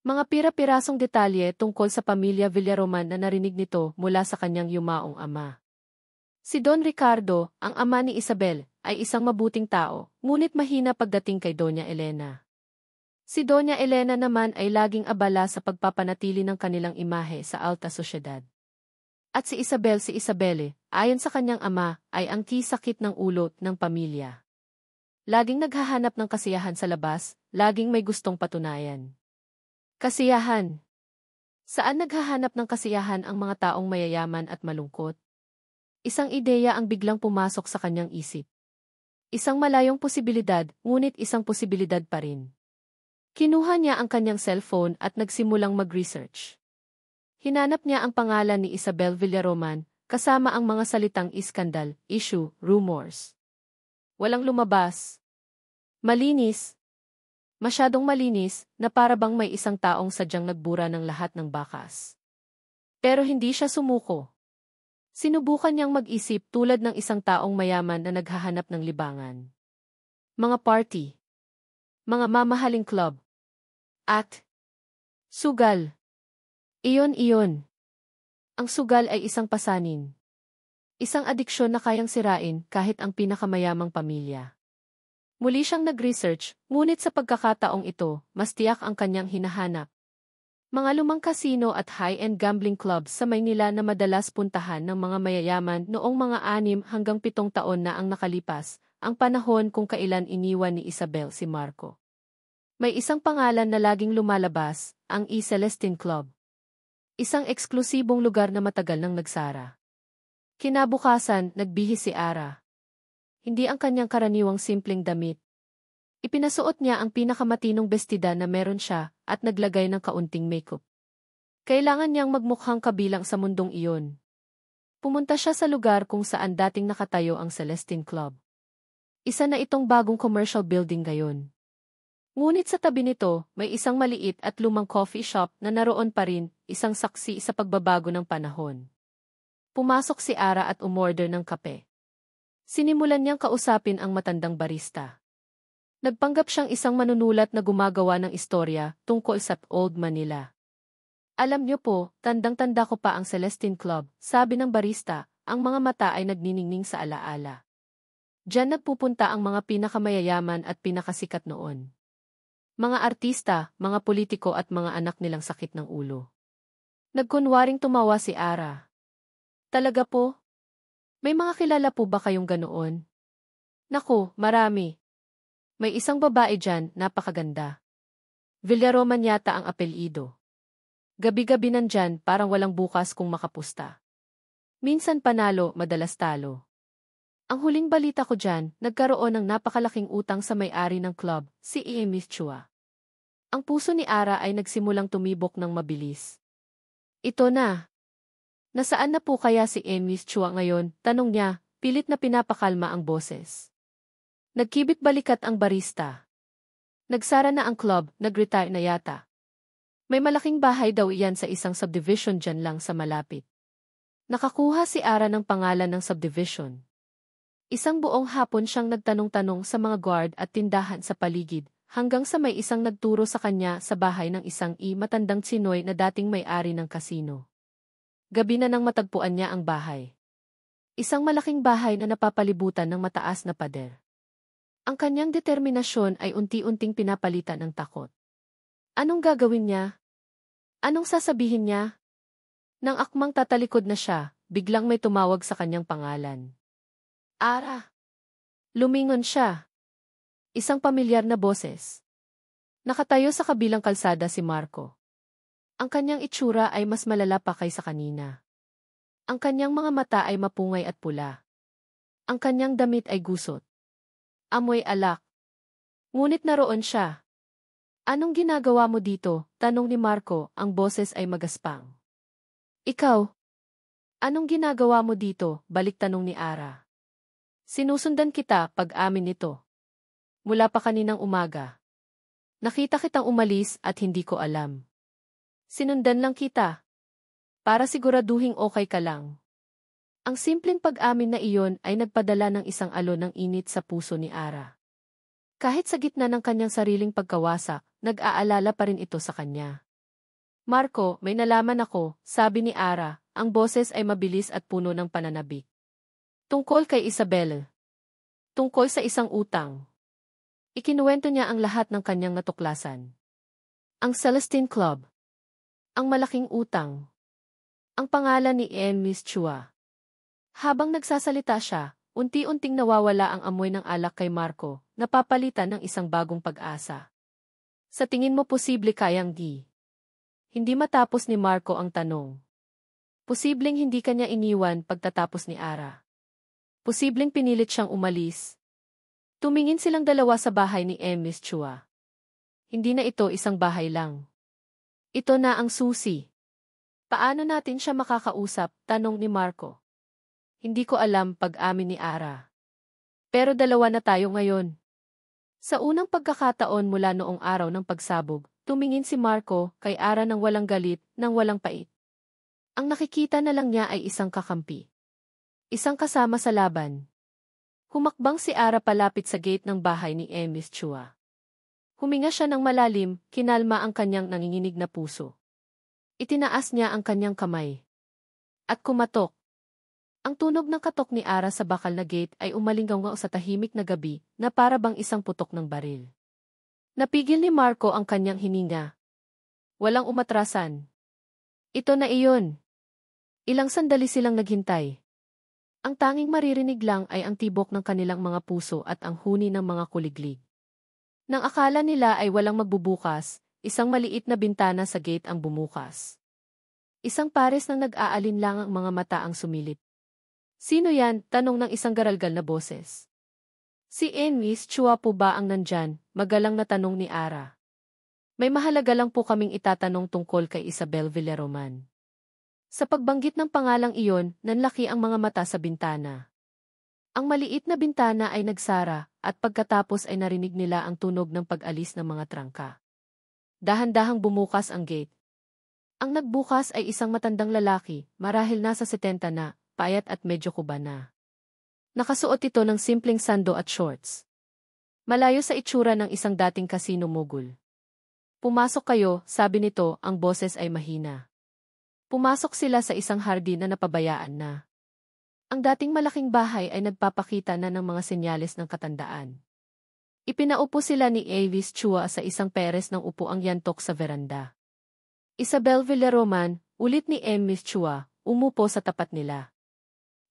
Mga pira-pirasong detalye tungkol sa pamilya Villaroman na narinig nito mula sa kanyang yumaong ama. Si Don Ricardo, ang ama ni Isabel, ay isang mabuting tao, ngunit mahina pagdating kay Doña Elena. Si Doña Elena naman ay laging abala sa pagpapanatili ng kanilang imahe sa alta sosyedad. At si Isabelle, ayon sa kanyang ama, ay ang sakit ng ulo ng pamilya. Laging naghahanap ng kasiyahan sa labas, laging may gustong patunayan. Kasiyahan. Saan naghahanap ng kasiyahan ang mga taong mayayaman at malungkot? Isang ideya ang biglang pumasok sa kanyang isip. Isang malayong posibilidad, ngunit isang posibilidad pa rin. Kinuha niya ang kanyang cellphone at nagsimulang mag-research. Hinanap niya ang pangalan ni Isabel Villaroman, kasama ang mga salitang iskandal, issue, rumors. Walang lumabas. Malinis. Masyadong malinis, na para bang may isang taong sadyang nagbura ng lahat ng bakas. Pero hindi siya sumuko. Sinubukan niyang mag-isip tulad ng isang taong mayaman na naghahanap ng libangan. Mga party. Mga mamahaling club. At sugal. Iyon. Ang sugal ay isang pasanin. Isang adiksyon na kayang sirain kahit ang pinakamayamang pamilya. Muli siyang nag-research, ngunit sa pagkakataong ito, mas tiyak ang kanyang hinahanap. Mga lumang kasino at high-end gambling clubs sa Maynila na madalas puntahan ng mga mayayaman noong mga 6 hanggang 7 taon na ang nakalipas, ang panahon kung kailan iniwan ni Isabel si Marco. May isang pangalan na laging lumalabas, ang E. Celestine Club. Isang eksklusibong lugar na matagal nang nagsara. Kinabukasan, nagbihis si Ara. Hindi ang kanyang karaniwang simpleng damit. Ipinasuot niya ang pinakamatinong bestida na meron siya at naglagay ng kaunting makeup. Kailangan niyang magmukhang kabilang sa mundong iyon. Pumunta siya sa lugar kung saan dating nakatayo ang Celestine Club. Isa na itong bagong commercial building ngayon. Ngunit sa tabi nito, may isang maliit at lumang coffee shop na naroon pa rin, isang saksi sa pagbabago ng panahon. Pumasok si Ara at umorder ng kape. Sinimulan niyang kausapin ang matandang barista. Nagpanggap siyang isang manunulat na gumagawa ng istorya tungkol sa Old Manila. Alam niyo po, tandang-tanda ko pa ang Celestine Club, sabi ng barista, ang mga mata ay nagniningning sa alaala. Diyan nagpupunta ang mga pinakamayayaman at pinakasikat noon. Mga artista, mga politiko at mga anak nilang sakit ng ulo. Nagkunwaring tumawa si Ara. Talaga po? May mga kilala po ba kayong ganoon? Naku, marami. May isang babae dyan, napakaganda. Villaroman yata ang apelyido. Gabi-gabi nandyan, parang walang bukas kung makapusta. Minsan panalo, madalas talo. Ang huling balita ko dyan, nagkaroon ng napakalaking utang sa may-ari ng club, si Miss Chua. Ang puso ni Ara ay nagsimulang tumibok ng mabilis. Ito na. Nasaan na po kaya si Miss Chua ngayon? Tanong niya, pilit na pinapakalma ang boses. Nagkibit balikat ang barista. Nagsara na ang club, nag-retire na yata. May malaking bahay daw iyan sa isang subdivision dyan lang sa malapit. Nakakuha si Ara ng pangalan ng subdivision. Isang buong hapon siyang nagtanong-tanong sa mga guard at tindahan sa paligid, hanggang sa may isang nagturo sa kanya sa bahay ng isang matandang tsinoy na dating may-ari ng kasino. Gabi na nang matagpuan niya ang bahay. Isang malaking bahay na napapalibutan ng mataas na pader. Ang kanyang determinasyon ay unti-unting pinapalitan ng takot. Anong gagawin niya? Anong sasabihin niya? Nang akmang tatalikod na siya, biglang may tumawag sa kanyang pangalan. Ara! Lumingon siya. Isang pamilyar na boses. Nakatayo sa kabilang kalsada si Marco. Ang kanyang itsura ay mas malala pa kaysa kanina. Ang kanyang mga mata ay mapungay at pula. Ang kanyang damit ay gusot. Amoy alak. Ngunit naroon siya. Anong ginagawa mo dito? Tanong ni Marco, ang boses ay magaspang. Ikaw? Anong ginagawa mo dito? Balik tanong ni Ara. Sinusundan kita pag-amin nito. Mula pa kaninang umaga. Nakita kitang umalis at hindi ko alam. Sinundan lang kita. Para siguraduhing okay ka lang. Ang simpleng pag-amin na iyon ay nagpadala ng isang alon ng init sa puso ni Ara. Kahit sa gitna ng kanyang sariling pagkawasak, nag-aalala pa rin ito sa kanya. Marco, may nalaman ako, sabi ni Ara, ang boses ay mabilis at puno ng pananabik. Tungkol kay Isabel. Tungkol sa isang utang. Ikinuwento niya ang lahat ng kanyang natuklasan. Ang Celestine Club. Ang malaking utang. Ang pangalan ni Miss Chua. Habang nagsasalita siya, unti-unting nawawala ang amoy ng alak kay Marco, napapalitan ng isang bagong pag-asa. Sa tingin mo posible kayang di? Hindi matapos ni Marco ang tanong. Posibleng hindi kanya iniwan pagtatapos ni Ara. Posibleng pinilit siyang umalis. Tumingin silang dalawa sa bahay ni Miss Chua. Hindi na ito isang bahay lang. Ito na ang susi. Paano natin siya makakausap? Tanong ni Marco. Hindi ko alam, pag-amin ni Ara. Pero dalawa na tayo ngayon. Sa unang pagkakataon mula noong araw ng pagsabog, tumingin si Marco kay Ara ng walang galit, ng walang pait. Ang nakikita na lang niya ay isang kakampi. Isang kasama sa laban. Humakbang si Ara palapit sa gate ng bahay ni Miss Chua. Huminga siya ng malalim, kinalma ang kanyang nanginginig na puso. Itinaas niya ang kanyang kamay. At kumatok. Ang tunog ng katok ni Ara sa bakal na gate ay umalingaw sa tahimik na gabi na para bang isang putok ng baril. Napigil ni Marco ang kanyang hininga. Walang umatrasan. Ito na iyon. Ilang sandali silang naghintay. Ang tanging maririnig lang ay ang tibok ng kanilang mga puso at ang huni ng mga kuliglig. Nang akala nila ay walang magbubukas, isang maliit na bintana sa gate ang bumukas. Isang pares ng nag-aalinlangang mga mata ang sumilip. Sino yan? Tanong ng isang garalgal na boses. Si Miss Chua po ba ang nandyan? Magalang na tanong ni Ara. May mahalaga lang po kaming itatanong tungkol kay Isabel Villaroman. Sa pagbanggit ng pangalang iyon, nanlaki ang mga mata sa bintana. Ang maliit na bintana ay nagsara, at pagkatapos ay narinig nila ang tunog ng pag-alis ng mga trangka. Dahan-dahang bumukas ang gate. Ang nagbukas ay isang matandang lalaki, marahil nasa 70 na, payat at medyo kuba na. Nakasuot ito ng simpleng sando at shorts. Malayo sa itsura ng isang dating kasino mogul. Pumasok kayo, sabi nito, ang boses ay mahina. Pumasok sila sa isang hardin na napabayaan na. Ang dating malaking bahay ay nagpapakita na ng mga senyales ng katandaan. Ipinaupo sila ni Miss Chua sa isang peres ng upuang yantok sa veranda. Isabel Villaroman, ulit ni Miss Chua, umupo sa tapat nila.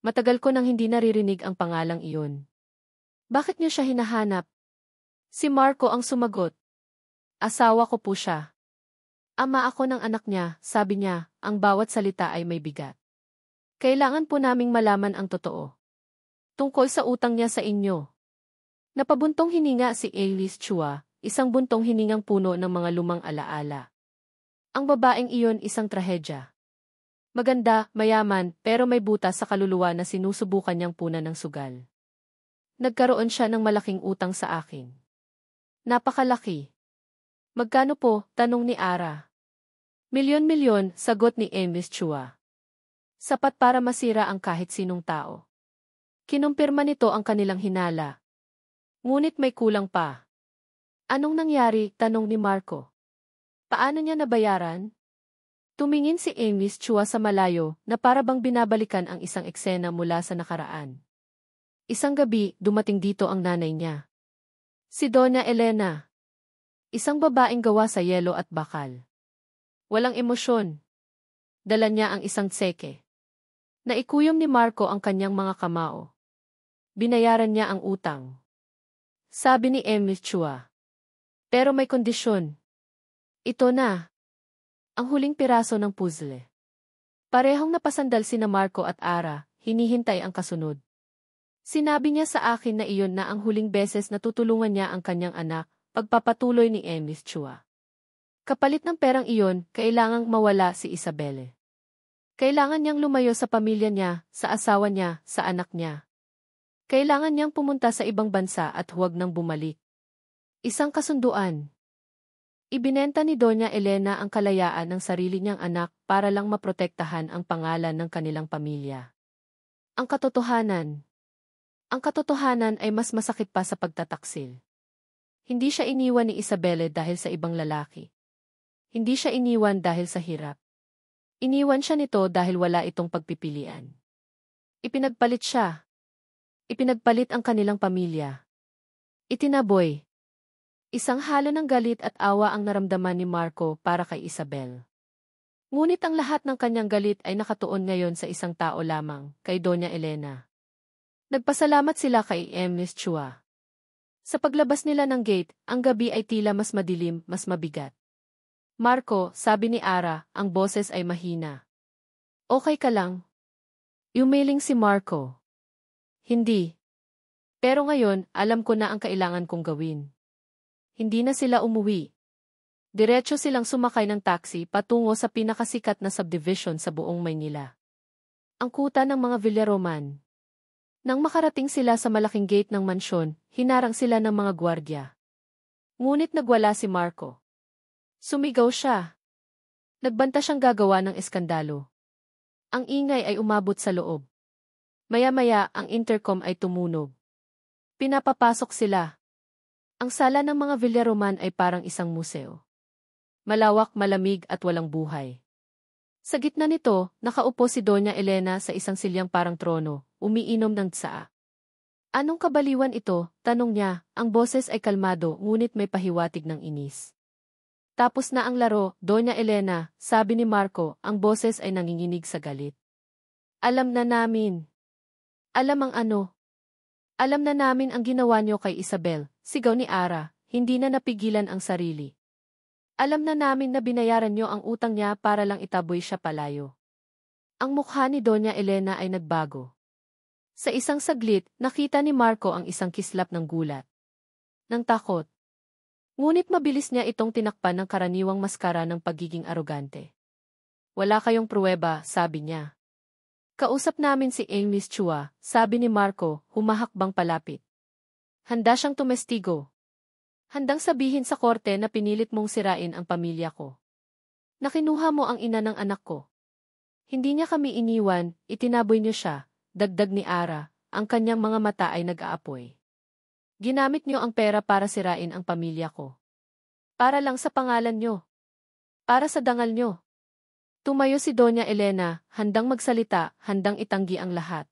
Matagal ko nang hindi naririnig ang pangalang iyon. Bakit niyo siya hinahanap? Si Marco ang sumagot. Asawa ko po siya. Ama ako ng anak niya, sabi niya, ang bawat salita ay may bigat. Kailangan po naming malaman ang totoo. Tungkol sa utang niya sa inyo. Napabuntong hininga si Miss Chua, isang buntong hiningang puno ng mga lumang alaala. Ang babaeng iyon isang trahedya. Maganda, mayaman, pero may butas sa kaluluwa na sinusubukan niyang punan ng sugal. Nagkaroon siya ng malaking utang sa akin. Napakalaki. Magkano po? Tanong ni Ara. Milyon-milyon, sagot ni Miss Chua. Sapat para masira ang kahit sinong tao. Kinumpirma nito ang kanilang hinala. Ngunit may kulang pa. Anong nangyari? Tanong ni Marco. Paano niya nabayaran? Tumingin si Miss Chua sa malayo na para bang binabalikan ang isang eksena mula sa nakaraan. Isang gabi, dumating dito ang nanay niya. Si Doña Elena. Isang babaeng gawa sa yelo at bakal. Walang emosyon. Dala niya ang isang tseke. Naikuyom ni Marco ang kanyang mga kamao. Binayaran niya ang utang. Sabi ni Miss Chua. Pero may kondisyon. Ito na. Ang huling piraso ng puzzle. Parehong napasandal sina Marco at Ara, hinihintay ang kasunod. Sinabi niya sa akin na iyon na ang huling beses na tutulungan niya ang kanyang anak, pagpapatuloy ni Miss Chua. Kapalit ng perang iyon, kailangang mawala si Isabelle. Kailangan niyang lumayo sa pamilya niya, sa asawa niya, sa anak niya. Kailangan niyang pumunta sa ibang bansa at huwag nang bumalik. Isang kasunduan. Ibinenta ni Doña Elena ang kalayaan ng sarili niyang anak para lang maprotektahan ang pangalan ng kanilang pamilya. Ang katotohanan. Ang katotohanan ay mas masakit pa sa pagtataksil. Hindi siya iniwan ni Isabelle dahil sa ibang lalaki. Hindi siya iniwan dahil sa hirap. Iniwan siya nito dahil wala itong pagpipilian. Ipinagpalit siya. Ipinagpalit ang kanilang pamilya. Itinaboy. Isang halo ng galit at awa ang naramdaman ni Marco para kay Isabel. Ngunit ang lahat ng kanyang galit ay nakatuon ngayon sa isang tao lamang, kay Doña Elena. Nagpasalamat sila kay Miss Chua. Sa paglabas nila ng gate, ang gabi ay tila mas madilim, mas mabigat. Marco, sabi ni Ara, ang boses ay mahina. Okay ka lang? Yumiling si Marco. Hindi. Pero ngayon, alam ko na ang kailangan kong gawin. Hindi na sila umuwi. Diretso silang sumakay ng taxi patungo sa pinakasikat na subdivision sa buong Maynila. Ang kuta ng mga Villaroman. Nang makarating sila sa malaking gate ng mansyon, hinarang sila ng mga gwardya. Ngunit nagwala si Marco. Sumigaw siya. Nagbanta siyang gagawa ng eskandalo. Ang ingay ay umabot sa loob. Maya-maya ang intercom ay tumunog. Pinapapasok sila. Ang sala ng mga Villaroman ay parang isang museo. Malawak, malamig at walang buhay. Sa gitna nito, nakaupo si Doña Elena sa isang silyang parang trono, umiinom ng tsaa. Anong kabaliwan ito? Tanong niya, ang boses ay kalmado ngunit may pahiwatig ng inis. Tapos na ang laro, Doña Elena, sabi ni Marco, ang boses ay nanginginig sa galit. Alam na namin. Alam ang ano? Alam na namin ang ginawa niyo kay Isabel, sigaw ni Ara, hindi na napigilan ang sarili. Alam na namin na binayaran niyo ang utang niya para lang itaboy siya palayo. Ang mukha ni Doña Elena ay nagbago. Sa isang saglit, nakita ni Marco ang isang kislap ng gulat. Ng takot. Ngunit mabilis niya itong tinakpan ng karaniwang maskara ng pagiging arogante. Wala kayong pruweba, sabi niya. Kausap namin si Miss Chua, sabi ni Marco, humahakbang palapit. Handa siyang tumestigo. Handang sabihin sa korte na pinilit mong sirain ang pamilya ko. Nakinuha mo ang ina ng anak ko. Hindi niya kami iniwan, itinaboy niyo siya, dagdag ni Ara, ang kanyang mga mata ay nag-aapoy. Ginamit niyo ang pera para sirain ang pamilya ko. Para lang sa pangalan niyo. Para sa dangal niyo. Tumayo si Doña Elena, handang magsalita, handang itanggi ang lahat.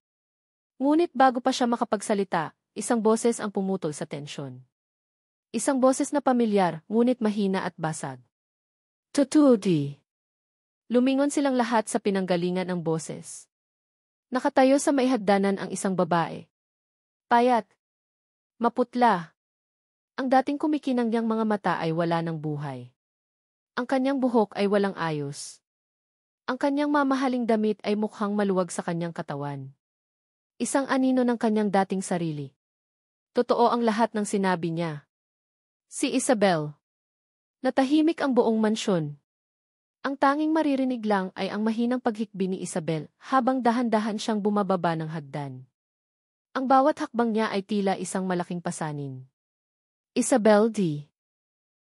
Ngunit bago pa siya makapagsalita, isang boses ang pumutol sa tensyon. Isang boses na pamilyar, ngunit mahina at basag. Tutudi. Lumingon silang lahat sa pinanggalingan ng boses. Nakatayo sa maihagdanan ang isang babae. Payat. Maputla. Ang dating kumikinang niyang mga mata ay wala ng buhay. Ang kanyang buhok ay walang ayos. Ang kanyang mamahaling damit ay mukhang maluwag sa kanyang katawan. Isang anino ng kanyang dating sarili. Totoo ang lahat ng sinabi niya. Si Isabel. Natahimik ang buong mansyon. Ang tanging maririnig lang ay ang mahinang paghikbi ni Isabel habang dahan-dahan siyang bumababa ng hagdan. Ang bawat hakbang niya ay tila isang malaking pasanin. Isabel D.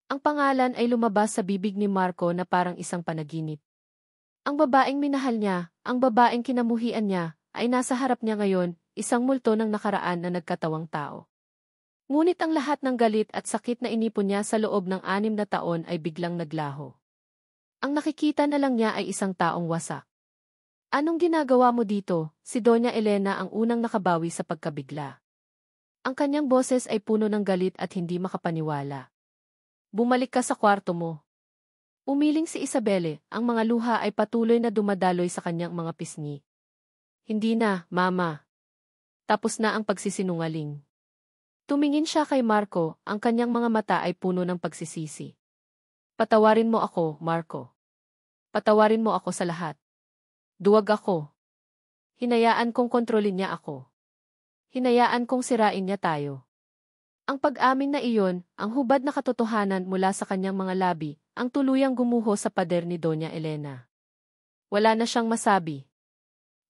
Ang pangalan ay lumabas sa bibig ni Marco na parang isang panaginip. Ang babaeng minahal niya, ang babaeng kinamuhian niya, ay nasa harap niya ngayon, isang multo ng nakaraan na nagkatawang tao. Ngunit ang lahat ng galit at sakit na inipon niya sa loob ng 6 na taon ay biglang naglaho. Ang nakikita na lang niya ay isang taong wasak. Anong ginagawa mo dito? Si Doña Elena ang unang nakabawi sa pagkabigla. Ang kanyang boses ay puno ng galit at hindi makapaniwala. Bumalik ka sa kwarto mo. Umiling si Isabelle, ang mga luha ay patuloy na dumadaloy sa kanyang mga pisngi. Hindi na, Mama. Tapos na ang pagsisinungaling. Tumingin siya kay Marco, ang kanyang mga mata ay puno ng pagsisisi. Patawarin mo ako, Marco. Patawarin mo ako sa lahat. Duwag ako. Hinayaan kong kontrolin niya ako. Hinayaan kong sirain niya tayo. Ang pag-amin na iyon, ang hubad na katotohanan mula sa kanyang mga labi, ang tuluyang gumuho sa pader ni Doña Elena. Wala na siyang masabi.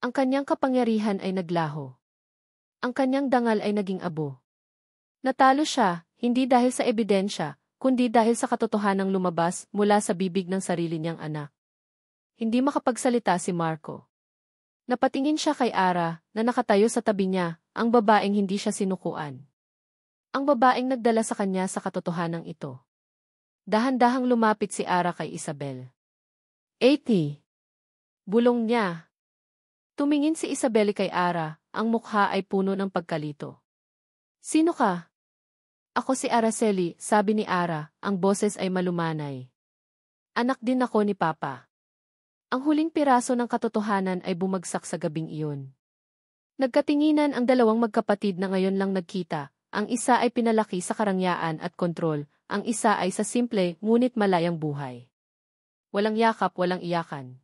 Ang kanyang kapangyarihan ay naglaho. Ang kanyang dangal ay naging abo. Natalo siya, hindi dahil sa ebidensya, kundi dahil sa katotohanang lumabas mula sa bibig ng sarili niyang anak. Hindi makapagsalita si Marco. Napatingin siya kay Ara, na nakatayo sa tabi niya, ang babaeng hindi siya sinukuan. Ang babaeng nagdala sa kanya sa katotohanang ito. Dahan-dahang lumapit si Ara kay Isabel. 80. Bulong niya. Tumingin si Isabel kay Ara, ang mukha ay puno ng pagkalito. Sino ka? Ako si Araceli, sabi ni Ara, ang boses ay malumanay. Anak din ako ni Papa. Ang huling piraso ng katotohanan ay bumagsak sa gabing iyon. Nagkatinginan ang dalawang magkapatid na ngayon lang nagkita, ang isa ay pinalaki sa karangyaan at kontrol, ang isa ay sa simple ngunit malayang buhay. Walang yakap, walang iyakan.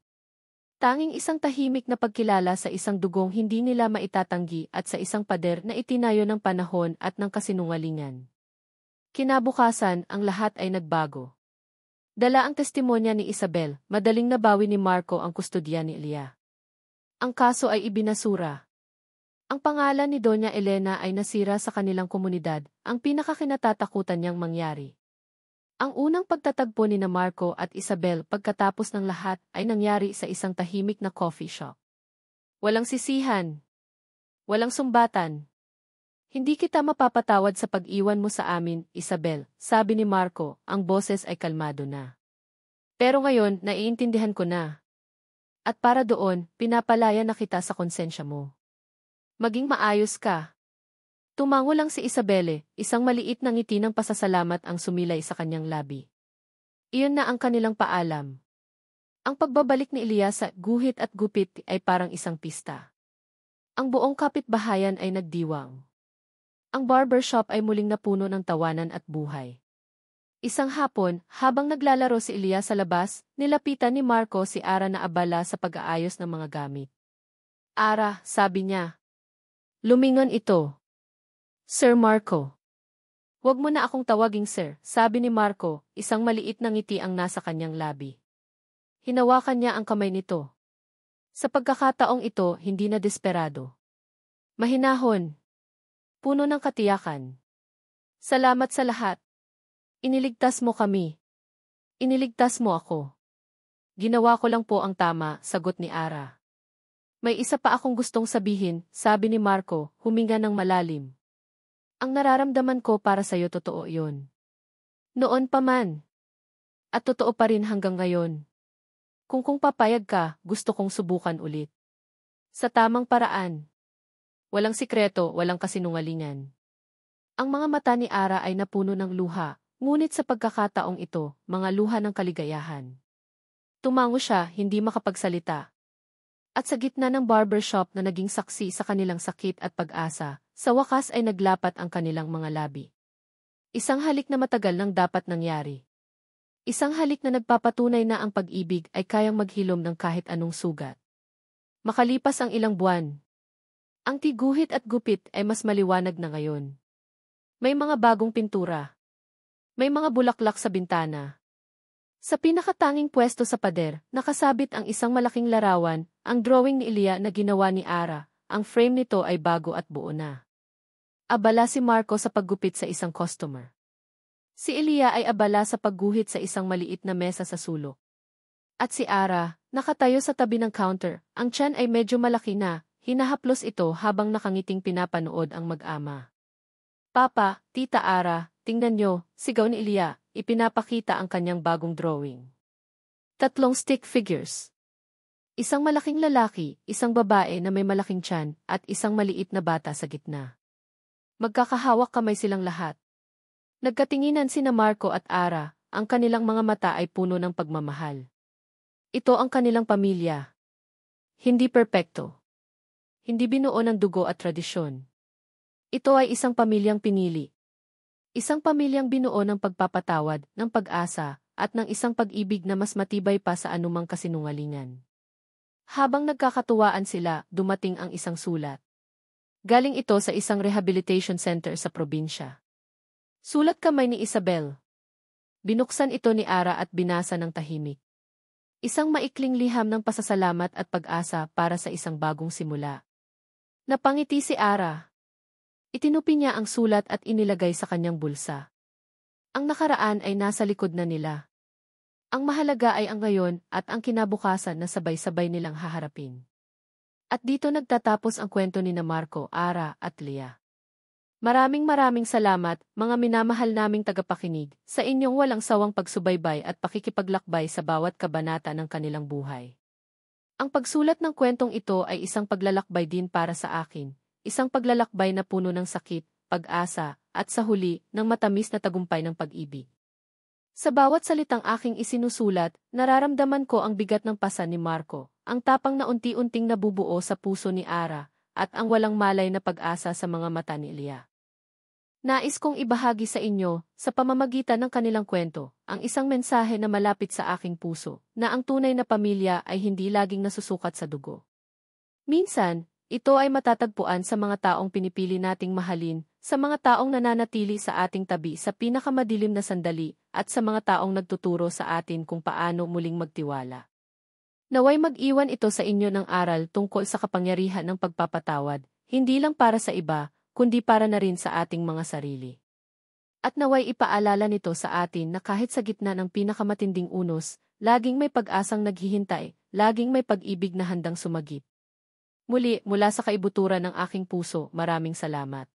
Tanging isang tahimik na pagkilala sa isang dugong hindi nila maitatanggi at sa isang pader na itinayo ng panahon at ng kasinungalingan. Kinabukasan, ang lahat ay nagbago. Dala ang testimonya ni Isabel, madaling nabawi ni Marco ang kustodya ni Elia. Ang kaso ay ibinasura. Ang pangalan ni Doña Elena ay nasira sa kanilang komunidad, ang pinakakinatatakutan niyang mangyari. Ang unang pagtatagpo ni na Marco at Isabel pagkatapos ng lahat ay nangyari sa isang tahimik na coffee shop. Walang sisihan. Walang sumbatan. Hindi kita mapapatawad sa pag-iwan mo sa amin, Isabel, sabi ni Marco, ang boses ay kalmado na. Pero ngayon, naiintindihan ko na. At para doon, pinapalaya na kita sa konsensya mo. Maging maayos ka. Tumango lang si Isabelle, isang maliit na ngiti ng pasasalamat ang sumilay sa kanyang labi. Iyon na ang kanilang paalam. Ang pagbabalik ni Elias sa guhit at gupit ay parang isang pista. Ang buong kapitbahayan ay nagdiwang. Ang barbershop ay muling napuno ng tawanan at buhay. Isang hapon, habang naglalaro si Elias sa labas, nilapitan ni Marco si Ara na abala sa pag-aayos ng mga gamit. Ara, sabi niya. Lumingon ito. Sir Marco. Huwag mo na akong tawaging sir, sabi ni Marco, isang maliit na ngiti ang nasa kanyang labi. Hinawakan niya ang kamay nito. Sa pagkakataong ito, hindi na desperado. Mahinahon. Puno ng katiyakan. Salamat sa lahat. Iniligtas mo kami. Iniligtas mo ako. Ginawa ko lang po ang tama, sagot ni Ara. May isa pa akong gustong sabihin, sabi ni Marco, huminga ng malalim. Ang nararamdaman ko para sa'yo totoo yun. Noon pa man. At totoo pa rin hanggang ngayon. Kung papayag ka, gusto kong subukan ulit. Sa tamang paraan. Walang sikreto, walang kasinungalingan. Ang mga mata ni Ara ay napuno ng luha, ngunit sa pagkakataong ito, mga luha ng kaligayahan. Tumango siya, hindi makapagsalita. At sa gitna ng barbershop na naging saksi sa kanilang sakit at pag-asa, sa wakas ay naglapat ang kanilang mga labi. Isang halik na matagal nang dapat nangyari. Isang halik na nagpapatunay na ang pag-ibig ay kayang maghilom ng kahit anong sugat. Makalipas ang ilang buwan, ang tiguhit at gupit ay mas maliwanag na ngayon. May mga bagong pintura. May mga bulaklak sa bintana. Sa pinakatanging pwesto sa pader, nakasabit ang isang malaking larawan, ang drawing ni Elia na ginawa ni Ara. Ang frame nito ay bago at buo na. Abala si Marco sa paggupit sa isang customer. Si Elia ay abala sa pagguhit sa isang maliit na mesa sa sulok. At si Ara, nakatayo sa tabi ng counter, ang tiyan ay medyo malaki na. Hinahaplos ito habang nakangiting pinapanood ang mag-ama. Papa, Tita Ara, tingnan nyo, sigaw ni Elia, ipinapakita ang kanyang bagong drawing. 3 stick figures. Isang malaking lalaki, isang babae na may malaking tiyan, at isang maliit na bata sa gitna. Magkakahawak kamay silang lahat. Nagkatinginan sina Marco at Ara, ang kanilang mga mata ay puno ng pagmamahal. Ito ang kanilang pamilya. Hindi perpekto. Hindi binuo ng dugo at tradisyon. Ito ay isang pamilyang pinili. Isang pamilyang binuo ng pagpapatawad, ng pag-asa, at ng isang pag-ibig na mas matibay pa sa anumang kasinungalingan. Habang nagkakatuwaan sila, dumating ang isang sulat. Galing ito sa isang rehabilitation center sa probinsya. Sulat kamay ni Isabel. Binuksan ito ni Ara at binasa ng tahimik. Isang maikling liham ng pasasalamat at pag-asa para sa isang bagong simula. Napangiti si Ara. Itinupi niya ang sulat at inilagay sa kanyang bulsa. Ang nakaraan ay nasa likod na nila. Ang mahalaga ay ang ngayon at ang kinabukasan na sabay-sabay nilang haharapin. At dito nagtatapos ang kwento ni na Marco, Ara at Leah. Maraming salamat, mga minamahal naming tagapakinig, sa inyong walang sawang pagsubaybay at pakikipaglakbay sa bawat kabanata ng kanilang buhay. Ang pagsulat ng kwentong ito ay isang paglalakbay din para sa akin, isang paglalakbay na puno ng sakit, pag-asa, at sa huli, ng matamis na tagumpay ng pag-ibig. Sa bawat salitang aking isinusulat, nararamdaman ko ang bigat ng pasa ni Marco, ang tapang na unti-unting nabubuo sa puso ni Ara, at ang walang malay na pag-asa sa mga mata ni Elia. Nais kong ibahagi sa inyo, sa pamamagitan ng kanilang kwento, ang isang mensahe na malapit sa aking puso, na ang tunay na pamilya ay hindi laging nasusukat sa dugo. Minsan, ito ay matatagpuan sa mga taong pinipili nating mahalin, sa mga taong nananatili sa ating tabi sa pinakamadilim na sandali, at sa mga taong nagtuturo sa atin kung paano muling magtiwala. Naway mag-iwan ito sa inyo ng aral tungkol sa kapangyarihan ng pagpapatawad, hindi lang para sa iba, kundi para na rin sa ating mga sarili. At naway ipaalala nito sa atin na kahit sa gitna ng pinakamatinding unos, laging may pag-asang naghihintay, laging may pag-ibig na handang sumagip. Muli, mula sa kaibuturan ng aking puso, maraming salamat.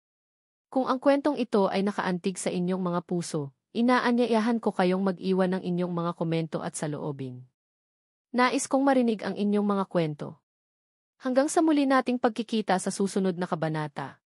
Kung ang kwentong ito ay nakaantig sa inyong mga puso, inaanyayahan ko kayong mag-iwan ng inyong mga komento at saloobin. Nais kong marinig ang inyong mga kwento. Hanggang sa muli nating pagkikita sa susunod na kabanata.